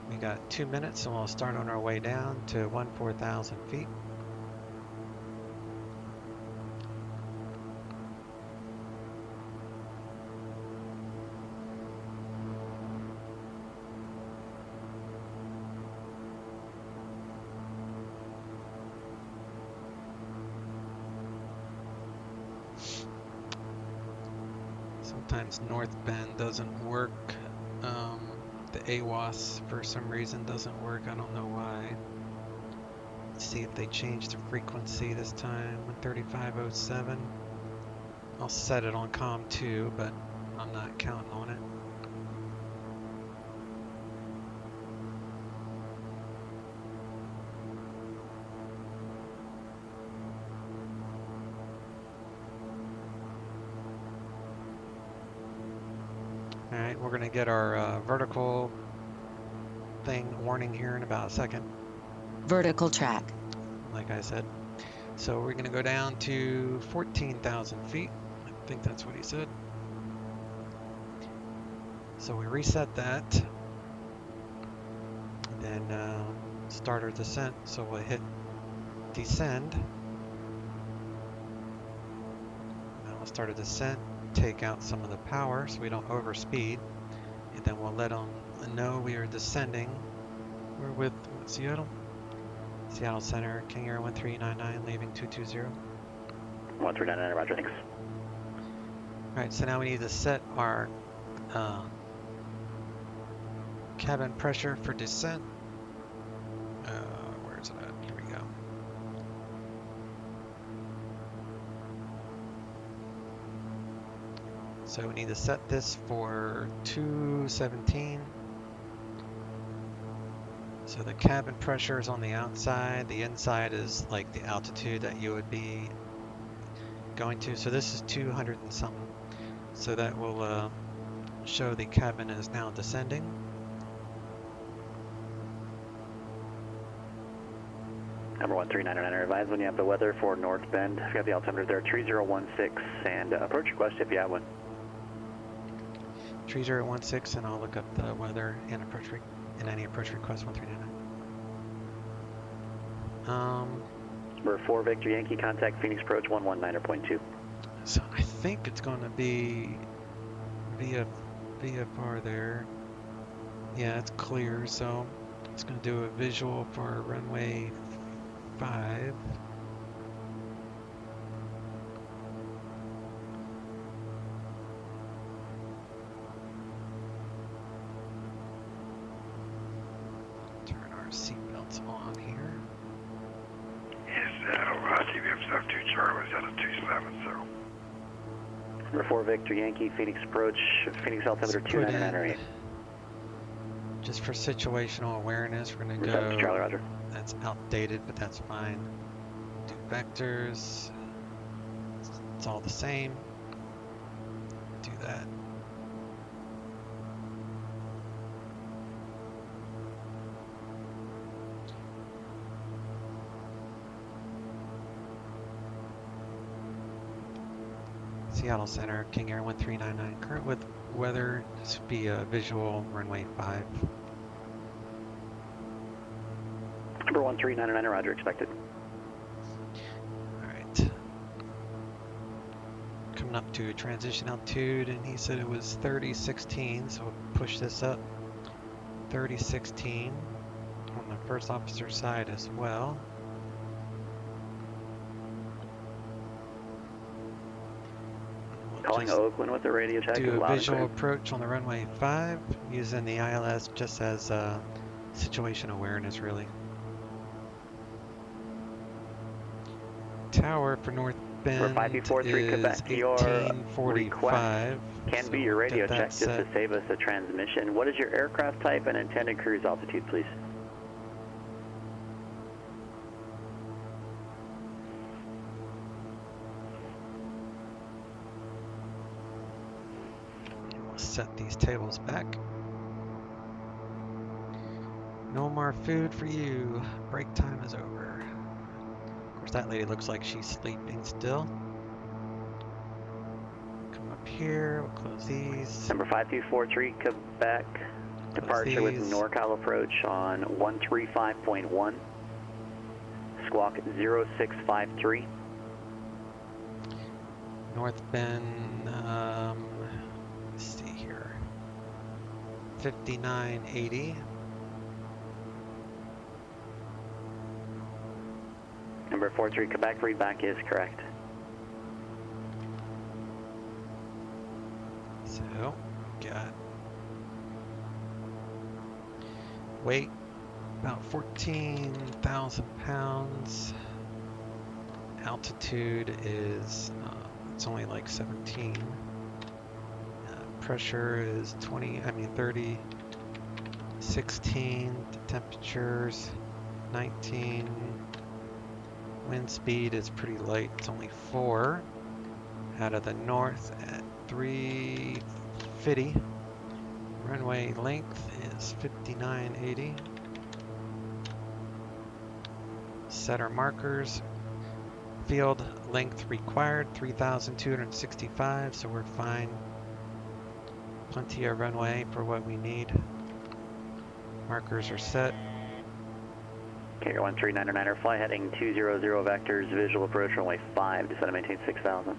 we got 2 minutes, and we'll start on our way down to 14,000 feet. Sometimes North Bend doesn't work. The AWAS for some reason doesn't work. I don't know why. Let's see if they change the frequency this time. 135.07. I'll set it on COM 2, but I'm not counting on it. Alright, we're going to get our vertical thing warning here in about a second. Vertical track. Like I said. So we're going to go down to 14,000 feet. I think that's what he said. So we reset that. And then start our descent. So we'll hit descend. Now we'll start a descent. Take out some of the power so we don't overspeed, and then we'll let them know we are descending. We're with Seattle Center, King Air 1399, leaving 220. 1399, roger, thanks. Alright, so now we need to set our cabin pressure for descent. Where is it at? Here we go. So we need to set this for 217. So the cabin pressure is on the outside. The inside is like the altitude that you would be going to. So this is 200 and something. So that will show the cabin is now descending. Number 1399, advise when you have the weather for North Bend. If you have the altimeter there, 3016, and approach request if you have one. 3016, and I'll look up the weather and approach and any approach request 1399. Number 4 Victor Yankee, contact Phoenix approach 119.2. So I think it's going to be VFR there. Yeah, it's clear, so it's going to do a visual for runway 5. Turn our seatbelts on here. Is TBM 72 Charlie, is that a 270? Number 4 Victor Yankee, Phoenix approach, Phoenix altimeter 2998. Just for situational awareness, we're going to Reception, go. Charlie, Roger. That's outdated, but that's fine. Do vectors. It's all the same. Do that. Seattle Center, King Air 1399. Current with weather, this would be a visual runway 5. Number 1399, Roger, expected. Alright. Coming up to transition altitude, and he said it was 3016, so we'll push this up. 3016 on the first officer side as well. Calling Oakland with the radio check. Do a visual approach on the runway 5 using the ILS just as situation awareness, really. Tower for North Bend is 1845. Can be your radio check just to save us a transmission. What is your aircraft type and intended cruise altitude, please? Set these tables back. No more food for you. Break time is over. Of course, that lady looks like she's sleeping still. Come up here. We'll close these. Number 5243 Quebec. Departure with NorCal approach on 135.1. Squawk 0653. North Bend. Let's see here. 5980. Number 43 Quebec, readback is correct. So, got weight about 14,000 pounds. Altitude is it's only like 17. Pressure is 30, 16. The temperatures 19. Wind speed is pretty light. It's only 4. Out of the north at 350. Runway length is 5980. Set our markers. Field length required 3,265, so we're fine. Plenty of runway for what we need. Markers are set. Carrier 1399, fly heading 200 vectors, visual approach runway 5, descend and maintain 6,000.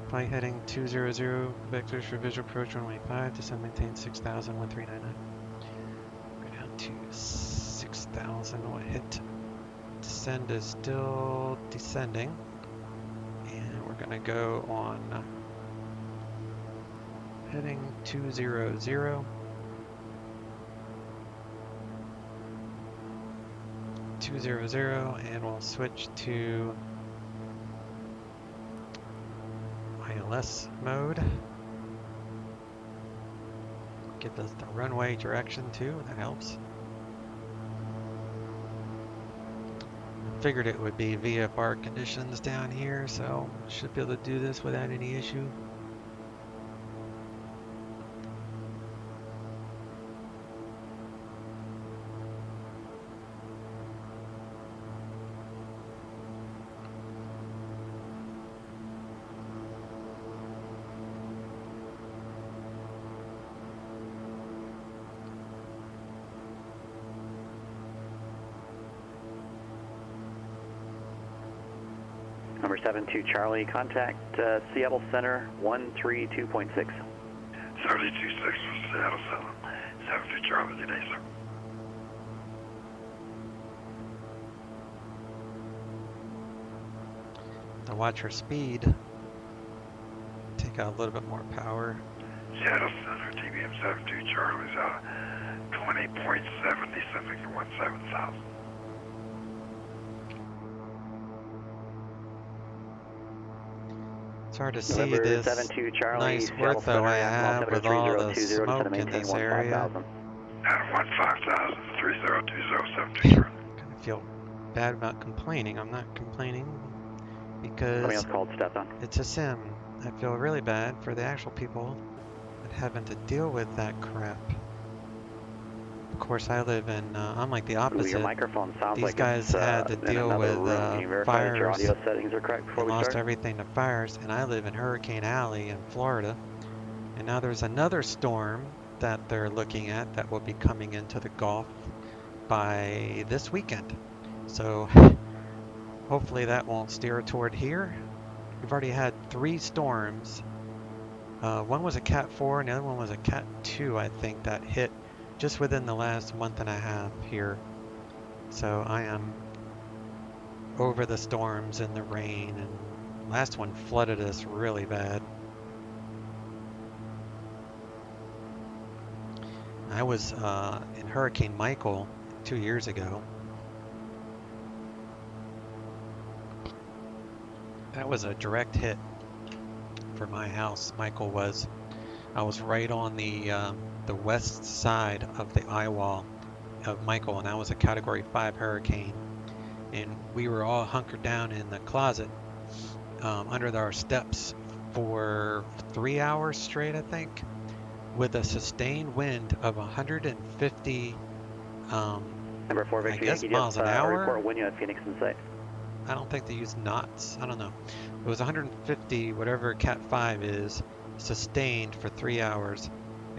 Fly heading 200 vectors for visual approach runway 5, descend and maintain 6,000, 1399. We're down to 6,000, we'll hit. Descend is still descending. And we're gonna go on heading 200. 200, and we'll switch to ILS. ILS mode. Give us the runway direction too, that helps. I figured it would be VFR conditions down here, so should be able to do this without any issue. Number 72 Charlie, contact Seattle Center 132.6. 72.6 for Seattle Center. 72 Charlie today, sir. To watch our speed. Take out a little bit more power. Seattle Center, TBM 72 Charlie's 20.7, descending to 17,000. It's hard to see November this 72 Charlie, nice Seattle ortho Center, I have with all the 3020 smoke in maintain this area. 15,000, 3020, 72 Charlie. Kind of feel bad about complaining. I'm not complaining Somebody else because called Stefan. it's a sim. I feel really bad for the actual people that having to deal with that crap. Of course, I live in, I'm like the Ooh, your opposite. microphone sounds These like guys it's, had to in deal another with room. Can you verify that your fires audio settings are correct before and we lost start? everything to fires, and I live in Hurricane Alley in Florida. And now there's another storm that they're looking at that will be coming into the Gulf by this weekend. So hopefully that won't steer toward here. We've already had 3 storms. One was a Cat 4 and the other one was a Cat 2, I think, that hit just within the last month and a half here. So I am over the storms and the rain, and last one flooded us really bad. I was in Hurricane Michael 2 years ago. That was a direct hit for my house. Michael was. I was right on the west side of the eye wall of Michael, and that was a Category 5 hurricane. And we were all hunkered down in the closet under our steps for 3 hours straight, I think, with a sustained wind of 150 Number 4 I Victor guess Yankee, miles an hour. report when you have Phoenix in sight. I don't think they use knots. I don't know. It was 150, whatever Cat 5 is, sustained for 3 hours.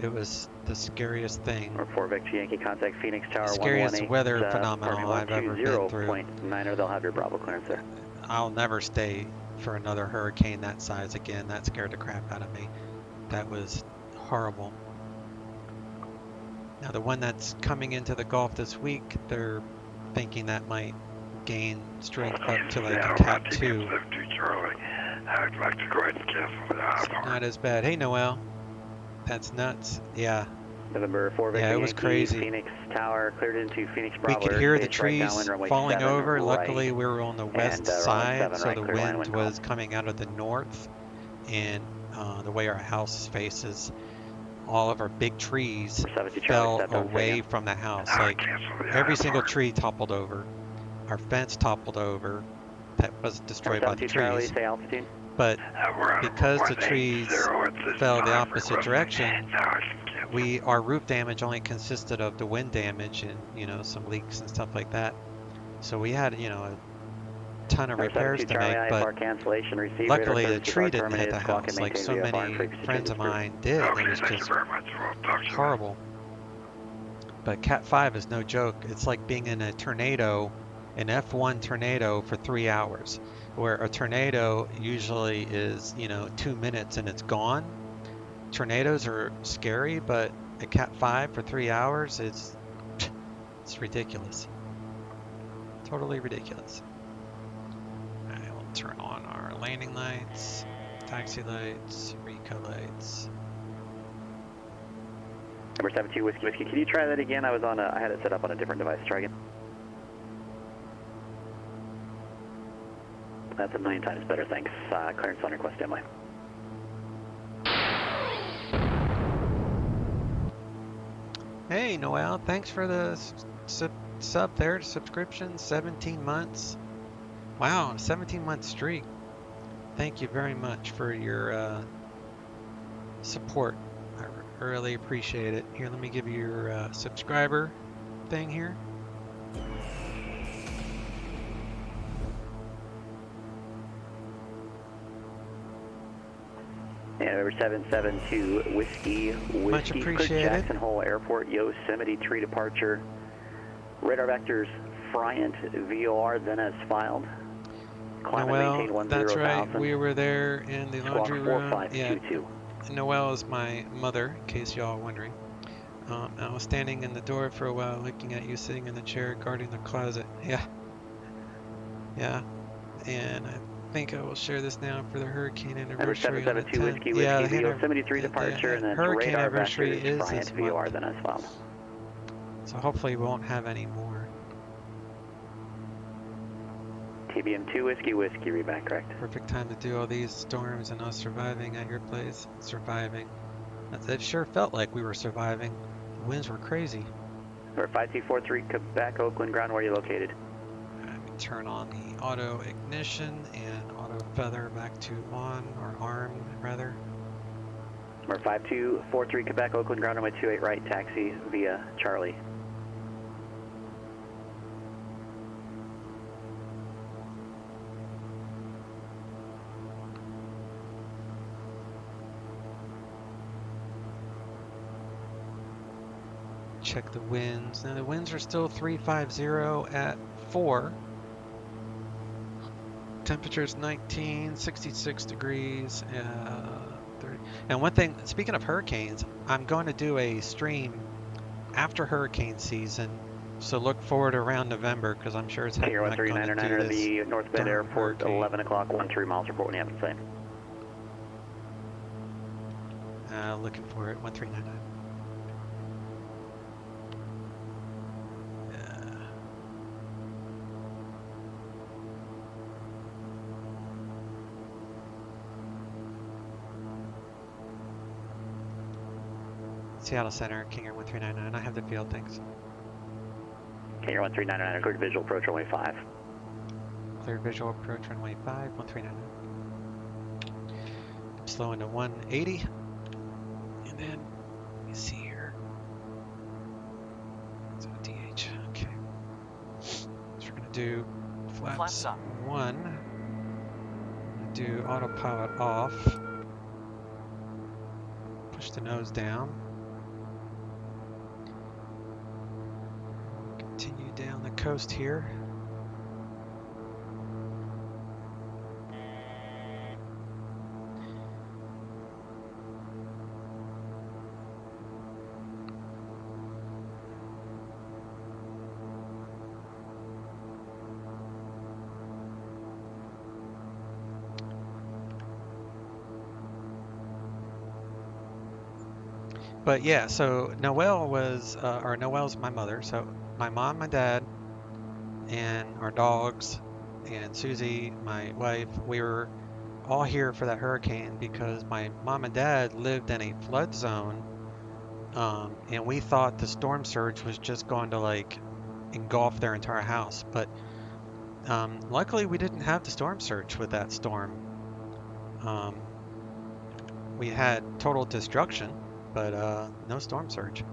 It was the scariest thing. Number 4 Victor Yankee, contact Phoenix Tower 118. Scariest weather phenomenon I've ever been through. 120.9, they'll have your Bravo clearance there. I'll never stay for another hurricane that size again. That scared the crap out of me. That was horrible. Now the one that's coming into the Gulf this week, they're thinking that might gain strength up to like a Cat 2. Charlie, I'd like to go ahead and cancel the So not as bad. Hey Noel, that's nuts. Yeah. November 4 Victor Yeah, it was Yankee, clear Phoenix Tower cleared into Phoenix Bravo. We could hear the airspace, trees right downwind, runway falling 7 over. right, Luckily, we were on the west and, runway side, 7 so right, the clear line wind wind was calm. coming out of the north, and the way our house faces, all of our big trees 72 fell Charlie, away from the house. Like every single tree toppled over. Our fence toppled over. That was destroyed by the Charlie, trees. say altitude. But because the trees fell the opposite direction, our roof damage only consisted of the wind damage and, you know, some leaks and stuff like that. So we had, you know, a ton of repairs to make, but luckily the tree didn't hit the house like so many friends of mine did. It was just horrible. But Cat 5 is no joke. It's like being in a tornado, an F1 tornado for 3 hours, where a tornado usually is, you know, 2 minutes and it's gone. Tornadoes are scary, but a Cat 5 for 3 hours is, it's ridiculous. Totally ridiculous. I will turn on our landing lights, taxi lights, Rico lights. Number 72 Whiskey Whiskey, can you try that again? I had it set up on a different device. Try again. That's a million times better, thanks. Clearance on request, standby. Hey, Noel, thanks for the sub there, subscription, 17 months. Wow, 17-month streak. Thank you very much for your support. I really appreciate it. Here, let me give you your subscriber thing here. And over 772 Whiskey Much appreciated. Jackson Hole Airport, Yosemite Tree departure. Radar vectors Friant VOR then as filed. Noel, that's right. We were there in the laundry room. Yeah. Noel is my mother, in case y'all are wondering. I was standing in the door for a while, looking at you sitting in the chair guarding the closet. Yeah. Yeah. And I think I will share this now for the hurricane anniversary on the 10th. Whiskey, yeah, the Yosemite Tree departure, and then hurricane radar anniversary vectors, is Bryant this VOR month. then as filed. So hopefully we won't have any more. TBM2 Whiskey, read back correct. Perfect time to do all these storms and us surviving at your place. Surviving. It sure felt like we were surviving. The winds were crazy. Or 5243 Quebec, Oakland ground, where are you located? Turn on the auto ignition and auto feather back to on, or arm rather. Number 5243 Quebec, Oakland ground, runway 28 right, taxi via Charlie. Check the winds. Now the winds are still 350 at 4. Temperature's 19, 66 degrees, 30. And one thing, speaking of hurricanes, I'm going to do a stream after hurricane season. So look forward around November, because I'm sure it's not going to do this. The North Bend Airport, hurricane. 11 o'clock, 13 miles report when you have to say. Looking for it, 1399. Seattle Center, King Air 1399. I have the field, thanks. King Air 1399, cleared visual approach runway 5. Cleared visual approach runway 5, 1399. I'm slowing to 180. And then, let me see here. So DH, okay. So we're going to do flaps 1. I'm going to do autopilot off. Push the nose down. Continue down the coast here. But yeah, so Noelle was, or Noelle's my mother. So my mom, my dad, and our dogs, and Susie, my wife, we were all here for that hurricane because my mom and dad lived in a flood zone, and we thought the storm surge was just going to like engulf their entire house. But luckily we didn't have the storm surge with that storm. We had total destruction, but no storm surge.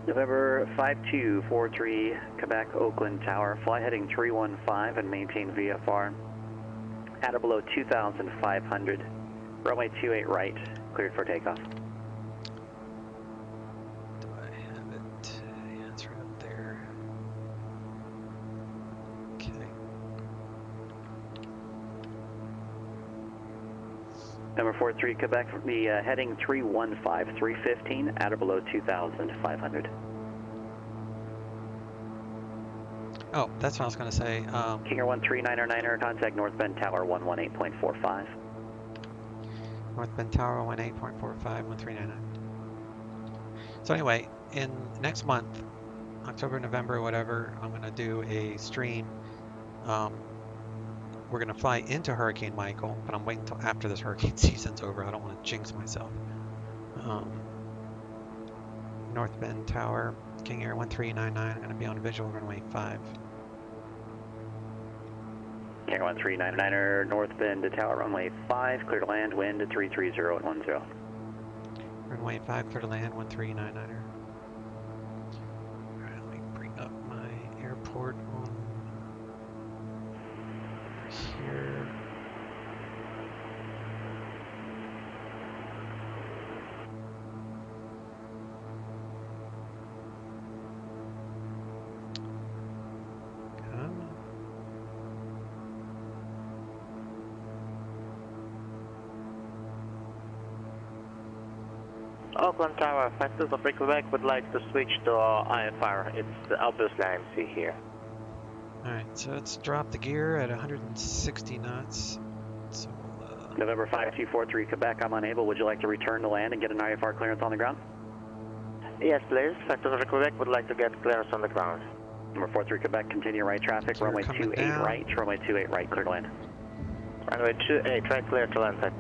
November 5243 Quebec, Oakland Tower, fly heading 315 and maintain VFR at or below 2,500, runway 28 right, cleared for takeoff. Do I have it? Yeah, it's right up there. Okay. Number 43 Quebec, the heading 315, 315 at or below 2,500. Oh, that's what I was going to say. King Air 139er, contact North Bend Tower 118.45. North Bend Tower 18.45, 1399. So anyway, in next month, October, November, whatever, I'm gonna do a stream. We're gonna fly into Hurricane Michael, but I'm waiting until after this hurricane season's over. I don't want to jinx myself. North Bend Tower, King Air 1399. I'm gonna be on visual runway 5. King Air 1399er, North Bend to Tower, runway 5, clear to land, wind 330 at 10. Runway 5, clear to land, 1399er. Alright, let me bring up my airport on here. Oakland Tower, Fastest of Quebec would like to switch to IFR. It's obviously IMC here. Alright, so let's drop the gear at 160 knots. So November 5243 Quebec, I'm unable. Would you like to return to land and get an IFR clearance on the ground? Yes, please. Fastest of Quebec would like to get clearance on the ground. Number 43 Quebec, continue right traffic, So runway coming 28 down. right, runway 28 right, clear to land. Runway 28 right, clear to land, sir.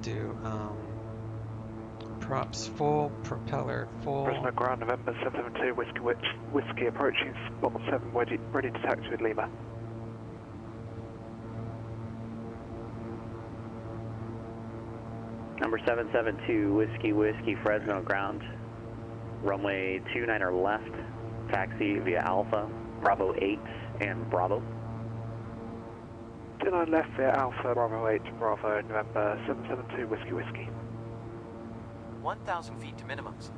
we'll do props full, propeller full. Prisoner ground, November 772, whiskey approaching spot 7, ready to taxi with Lima. Number 772, Whiskey, Fresno ground. Runway 29er left, taxi via Alpha, Bravo 8, and Bravo. 29 left via Alpha, Bravo 8, Bravo, November 772, whiskey. 1,000 feet to minimums.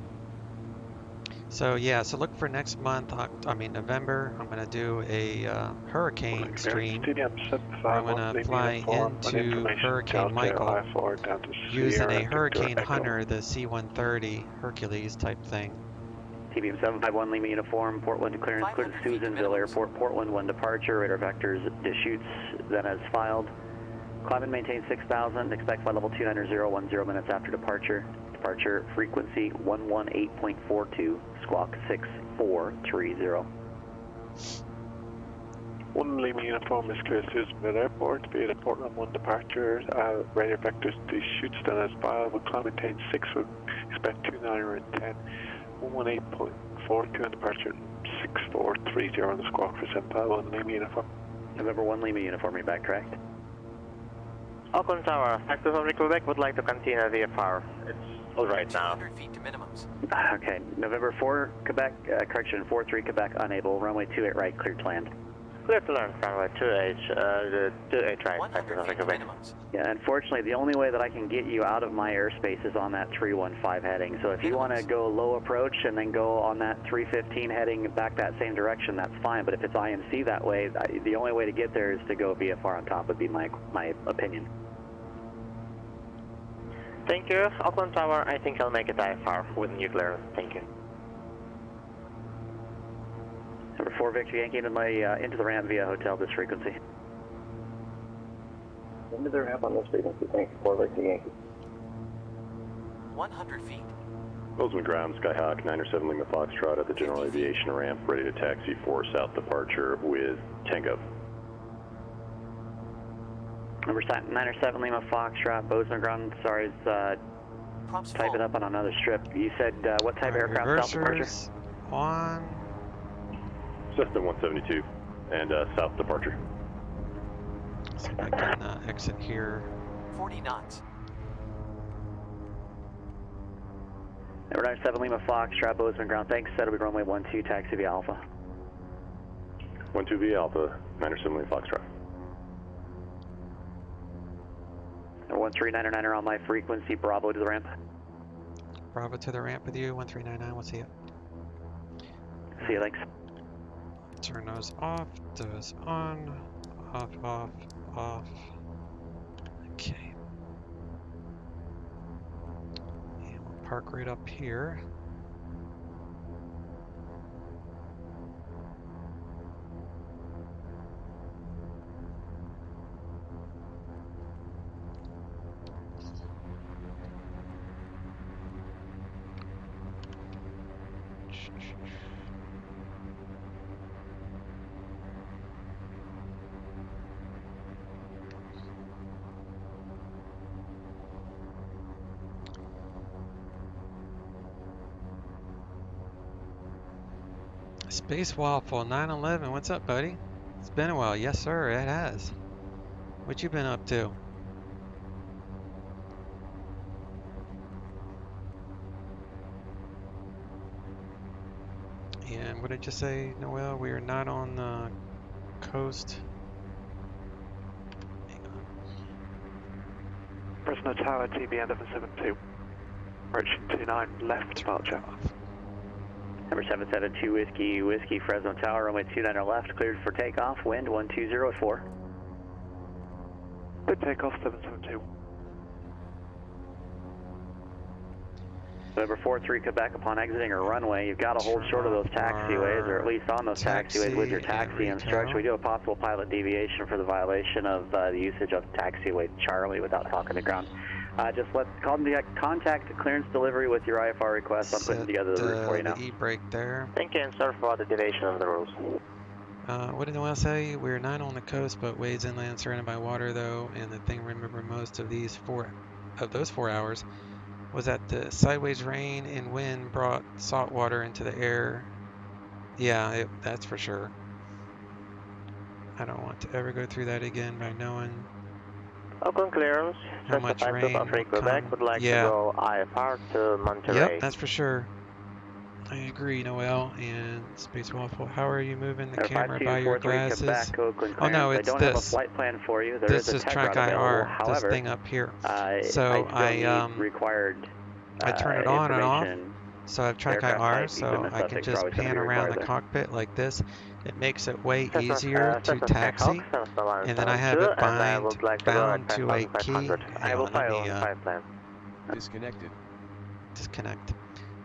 So yeah, so look for next month, November. I'm gonna do a hurricane stream. I'm gonna fly into Hurricane Michael using a Hurricane Hunter, the C-130 Hercules type thing. TBM 751 Lima uniform, Portland to clearance, clear to Susanville Airport, Portland 1 departure, radar vectors Deschutes, then as filed. Climb and maintain 6,000, expect flight level 290, 10 minutes after departure. Departure frequency 118.42, squawk 6430. 1 Lima uniform is clear to Susanville Airport via the Portland 1 departure, radar vectors to shoot down as filed, will climb maintain 6, would expect 290 118.42 on departure 6430 on the squawk for 751 Lima uniform. November 1 Lima uniform, you backtracked. Oakland Tower, Fastest of Quebec would like to continue VFR. It's all right now. 200 feet to minimums. Okay, November 4 Quebec, 43 Quebec unable, runway 28 right, clear to land. Clear to land, runway 28 right, 100 Fastest of feet to Quebec. minimums. Yeah, unfortunately, the only way that I can get you out of my airspace is on that 315 heading. So if you want to go low approach and then go on that 315 heading back that same direction, that's fine. But if it's IMC that way, the only way to get there is to go VFR on top, would be my opinion. Thank you. Oakland Tower, I think I'll make it IFR with nuclear. Thank you. Number 4 Victor Yankee into the ramp via hotel this frequency. Into the ramp on this frequency, thanks. 4 Victor Yankee. 100 feet. Bozeman ground, Skyhawk 907 Lima Foxtrot at the general aviation ramp, ready to taxi for south departure with Tango. Number 907 Lima Foxtrot, Bozeman ground, sorry, type it up on another strip. You said what type of aircraft south departure? On Cessna 172 and south departure. See if I can exit here. 40 knots. Number 97 Lima Foxtrot, Bozeman ground, thanks. That'll be runway 12, taxi via Alpha. 12 via Alpha, 907 Lima Foxtrot. Number 1399er on my frequency, Bravo to the ramp. Bravo to the ramp with you, 1399, we'll see it. See you, thanks. Turn those off, those on, off, off, off. Okay. And we'll park right up here. Space Waffle 911, what's up, buddy? It's been a while. Yes, sir, it has. What you been up to? And what did you say, Noel? We are not on the coast. Hang on. Fresno Tower, TBN 772. Approaching 29, left departure. Number 772 Whiskey, Whiskey, Fresno Tower, runway 29 left, cleared for takeoff, wind 120 at 4. Good takeoff, 772. November 43, Quebec, upon exiting a runway, you've got to hold short of those taxiways, or at least on those taxiways with your taxi instruction. We do a possible pilot deviation for the violation of the usage of taxiway Charlie without talking to ground. Just contact clearance delivery with your IFR request. I'm putting together the route for you now. The e-brake there. Thank you, and sorry for the deviation of the rules. What did Noel say? We're not on the coast, but waves inland, surrounded by water, though. And the thing, remember, most of those 4 hours was that the sideways rain and wind brought salt water into the air. Yeah, that's for sure. I don't want to ever go through that again by knowing Oakland clearance. how much rain will Quebec would like to go IFR to Monterey. Yep, that's for sure. I agree, Noel. And Space Waffle, how are you moving the camera by your glasses? Quebec, Oakland Oh no, it's I don't this. have a flight plan for you. There This is is a Track tech route IR, available. this However, thing up here. So I required. I turn it on and off. information. So I have Track Aircraft IR, type, so even the I can subject just probably gonna pan be around the required there. cockpit like this. It makes it way easier to taxi. And then I have it bound to a key. Hang on, let me disconnect.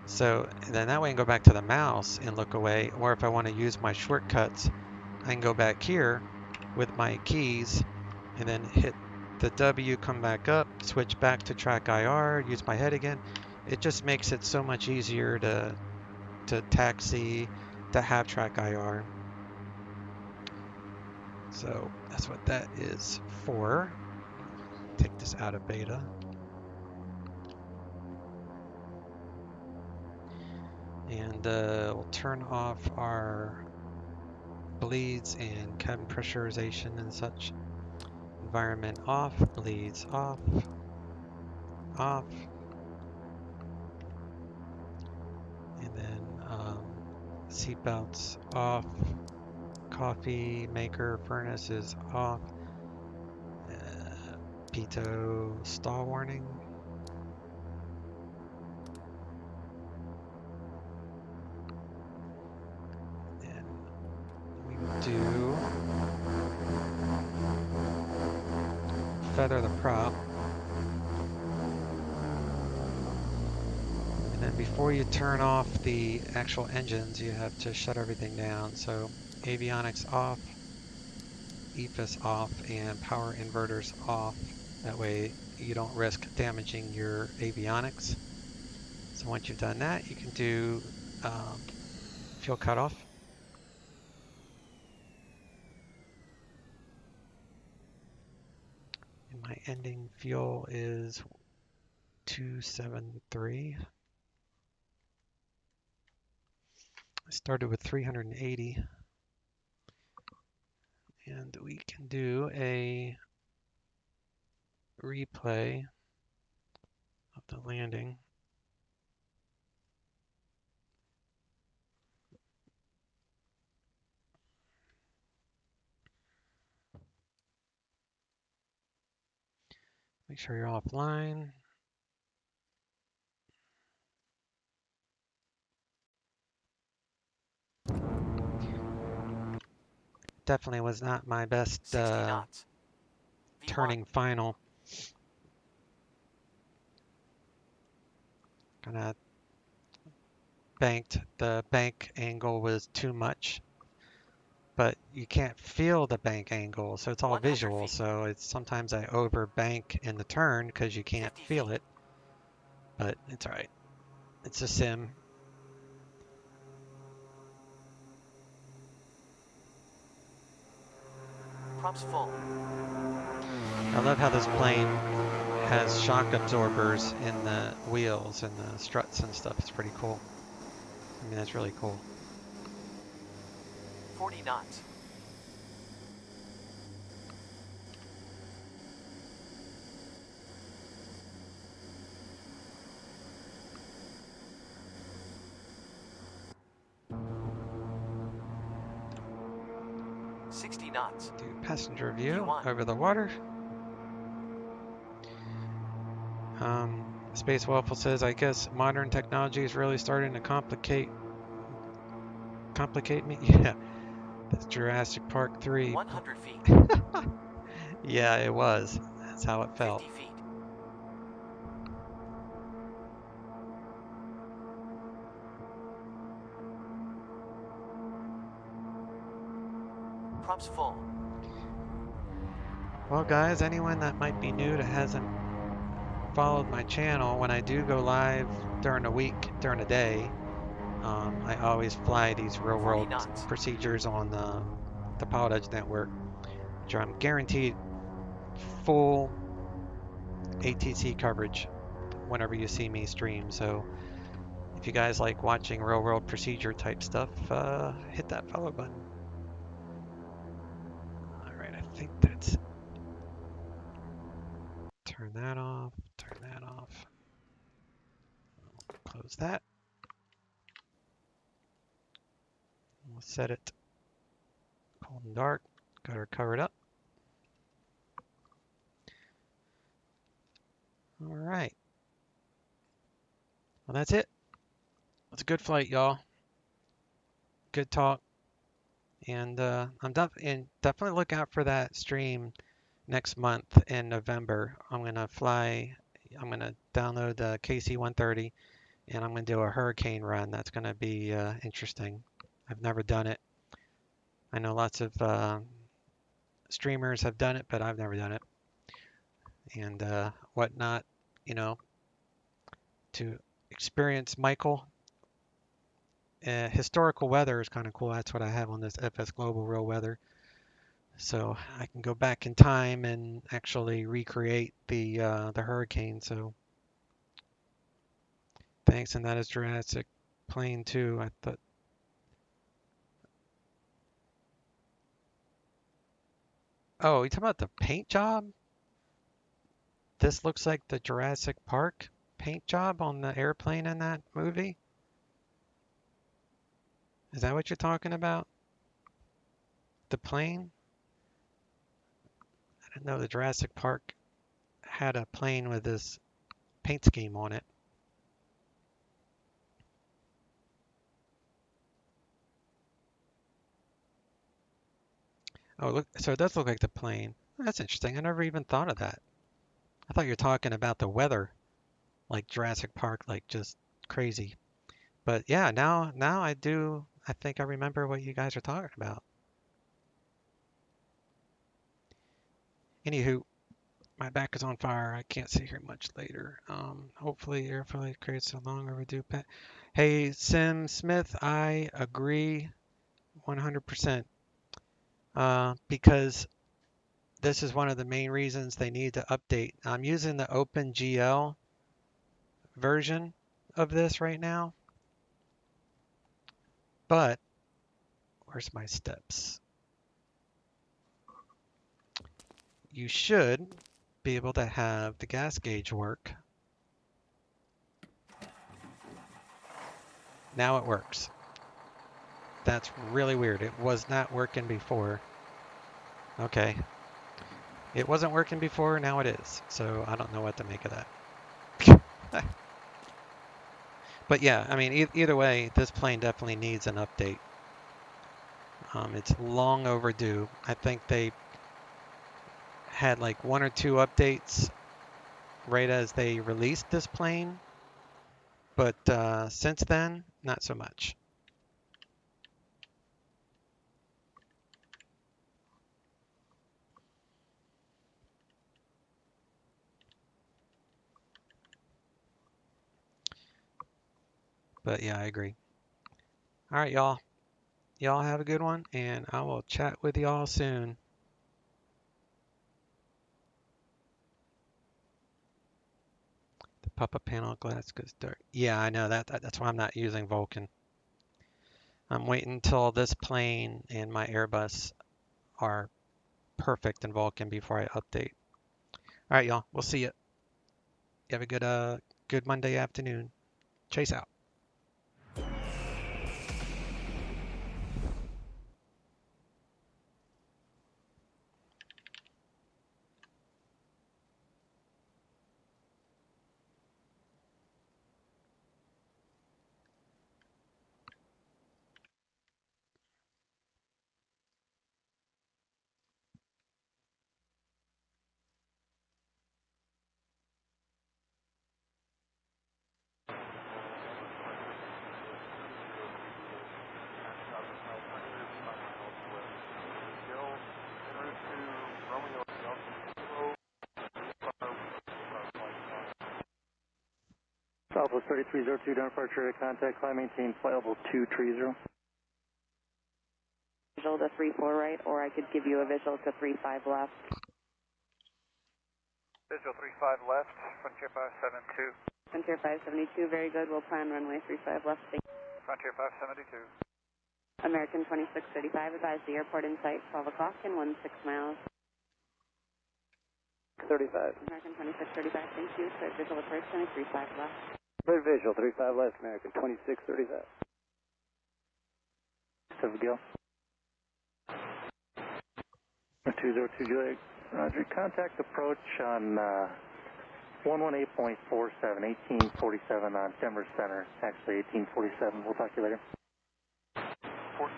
So then that way I can go back to the mouse and look away, or if I want to use my shortcuts, I can go back here with my keys and then hit the W, come back up, switch back to Track IR, use my head again. It just makes it so much easier to taxi, to have Track IR. So that's what that is for. Take this out of beta. And we'll turn off our bleeds and cabin pressurization and such. Environment off, bleeds off, off. And then seatbelts off, coffee maker furnace is off. Pitot stall warning. And we will do feather the prop. And then before you turn off the actual engines, you have to shut everything down. So avionics off, EFIS off, and power inverters off. That way you don't risk damaging your avionics. So once you've done that, you can do fuel cutoff. And my ending fuel is 273. I started with 380. And we can do a replay of the landing. Make sure you're offline. Definitely was not my best turning final. Kind of banked. The bank angle was too much, but you can't feel the bank angle, so it's all visual. So it's sometimes I overbank in the turn because you can't feel it, but it's all right. It's a sim. Prompts full. I love how this plane has shock absorbers in the wheels and the struts and stuff. It's pretty cool. I mean, that's really cool. 40 knots. Knots. Do passenger view over the water. Space Waffle says, I guess modern technology is really starting to complicate me. Yeah, that's Jurassic Park 3. 100 feet. Yeah, it was. That's how it felt. 50 feet. Prompts full. Well, guys, anyone that might be new that hasn't followed my channel, when I do go live during the week, during the day, I always fly these real-world procedures on the PilotEdge network, which I'm guaranteed full ATC coverage whenever you see me stream. So if you guys like watching real-world procedure type stuff, hit that follow button. All right, I think that's it. Turn that off, turn that off. Close that. We'll set it cold and dark. Got her covered up. All right. Well, that's it. It's a good flight, y'all. Good talk. And I'm definitely look out for that stream next month in November. I'm gonna download the KC-130, and I'm gonna do a hurricane run. That's gonna be interesting. I've never done it. I know lots of streamers have done it, but I've never done it. And whatnot, you know, to experience Michael. Historical weather is kind of cool. That's what I have on this FS Global Real Weather. So I can go back in time and actually recreate the hurricane. So thanks, and that is Jurassic Plane 2. I thought. Oh, you talking about the paint job? This looks like the Jurassic Park paint job on the airplane in that movie. Is that what you're talking about? The plane? I didn't know the Jurassic Park had a plane with this paint scheme on it. Oh, look, so it does look like the plane. That's interesting. I never even thought of that. I thought you were talking about the weather, like Jurassic Park, like just crazy. But yeah, now I do. I think I remember what you guys are talking about. Anywho, my back is on fire. I can't sit here much later. Hopefully airflow creates a long overdue pet. Hey, Sim Smith, I agree 100%. Because this is one of the main reasons they need to update. I'm using the OpenGL version of this right now. But where's my steps? You should be able to have the gas gauge work. Now it works. That's really weird. It was not working before. Okay. It wasn't working before, now it is. So I don't know what to make of that. But yeah, I mean, either way, this plane definitely needs an update. It's long overdue. I think they had like 1 or 2 updates right as they released this plane. But since then, not so much. But yeah, I agree. All right, y'all. Y'all have a good one, and I will chat with y'all soon. Pop-up panel glass goes dark. Yeah, I know that's why I'm not using Vulcan. I'm waiting until this plane and my Airbus are perfect in Vulcan before I update. All right, y'all. We'll see you. You have a good Monday afternoon. Chase out. Southwest 3302, down departure, contact, climb, maintain, flight level 230. Visual to 34 right, or I could give you a visual to 35 left. Visual 35 left, Frontier 572. Frontier 572, very good. We'll plan runway 35 left. Frontier 572. American 2635, advise the airport in sight, 12 o'clock and 16 miles. 35. American 2635, thank you. Clear visual approach, 35 left. Clear visual, 35 left, American 2635. 7 Gil. 202 Juliet, Roger. Contact approach on 118.47, 1847 on Denver Center. Actually, 1847. We'll talk to you later. 47.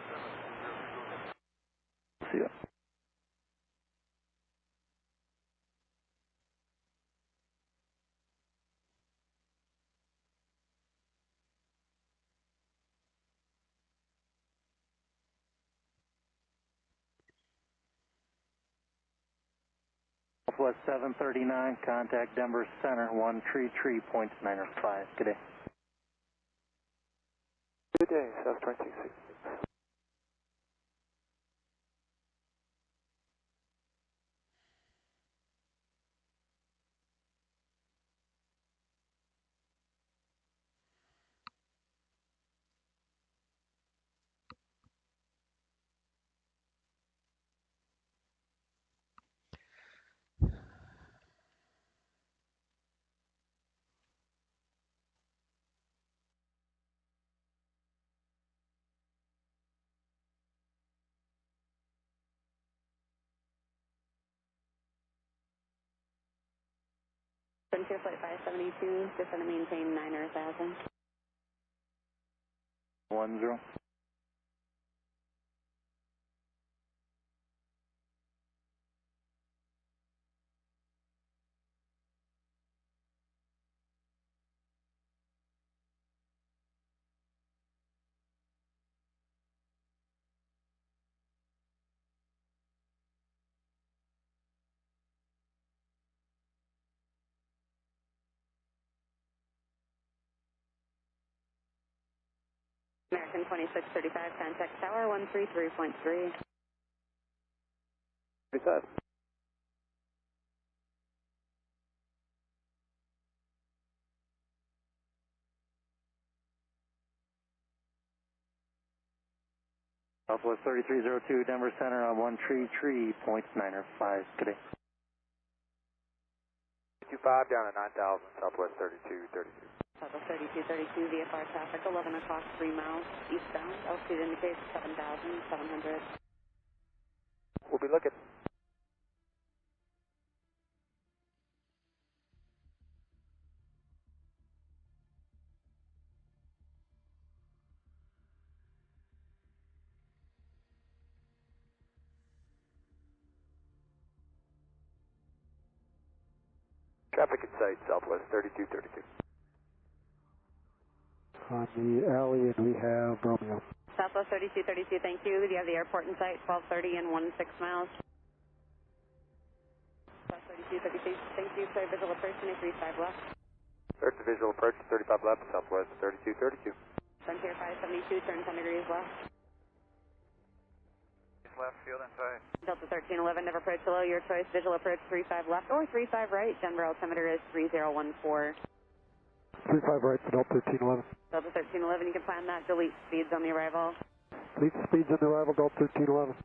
See ya. Southwest 739, contact Denver Center, 133.95. Good day. Good day, South 26. Frontier Flight 572, descend to maintain 9,000. 10. American 2635, contact tower 133.3. 35. Southwest 3302, Denver Center on 133.95. Good day. 25 down at 9,000, Southwest 3232. Southwest 3232, VFR traffic, 11 o'clock, 3 miles eastbound. Altitude indicates 7,700. We'll be looking. Traffic in sight, Southwest 3232. On the Elliott, we have Romeo. Southwest 3232, thank you. You have the airport in sight, 1230 and 16 miles. Southwest 3232, thank you. Clear visual approach, 35 left. Clear to visual approach, 35 left, Southwest 3232. Frontier 572, turn 10 degrees left. Left, field in sight. Delta 1311, never approach below your choice. Visual approach 35 left or 35 right. Denver altimeter is 3014. 35 right to Delta 1311. Delta 1311, you can plan that. Delete speeds on the arrival. Delete speeds on the arrival, Delta 1311.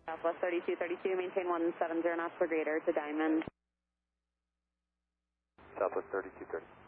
Southwest 3232, maintain 170 knots per greater to Diamond. Southwest 3230.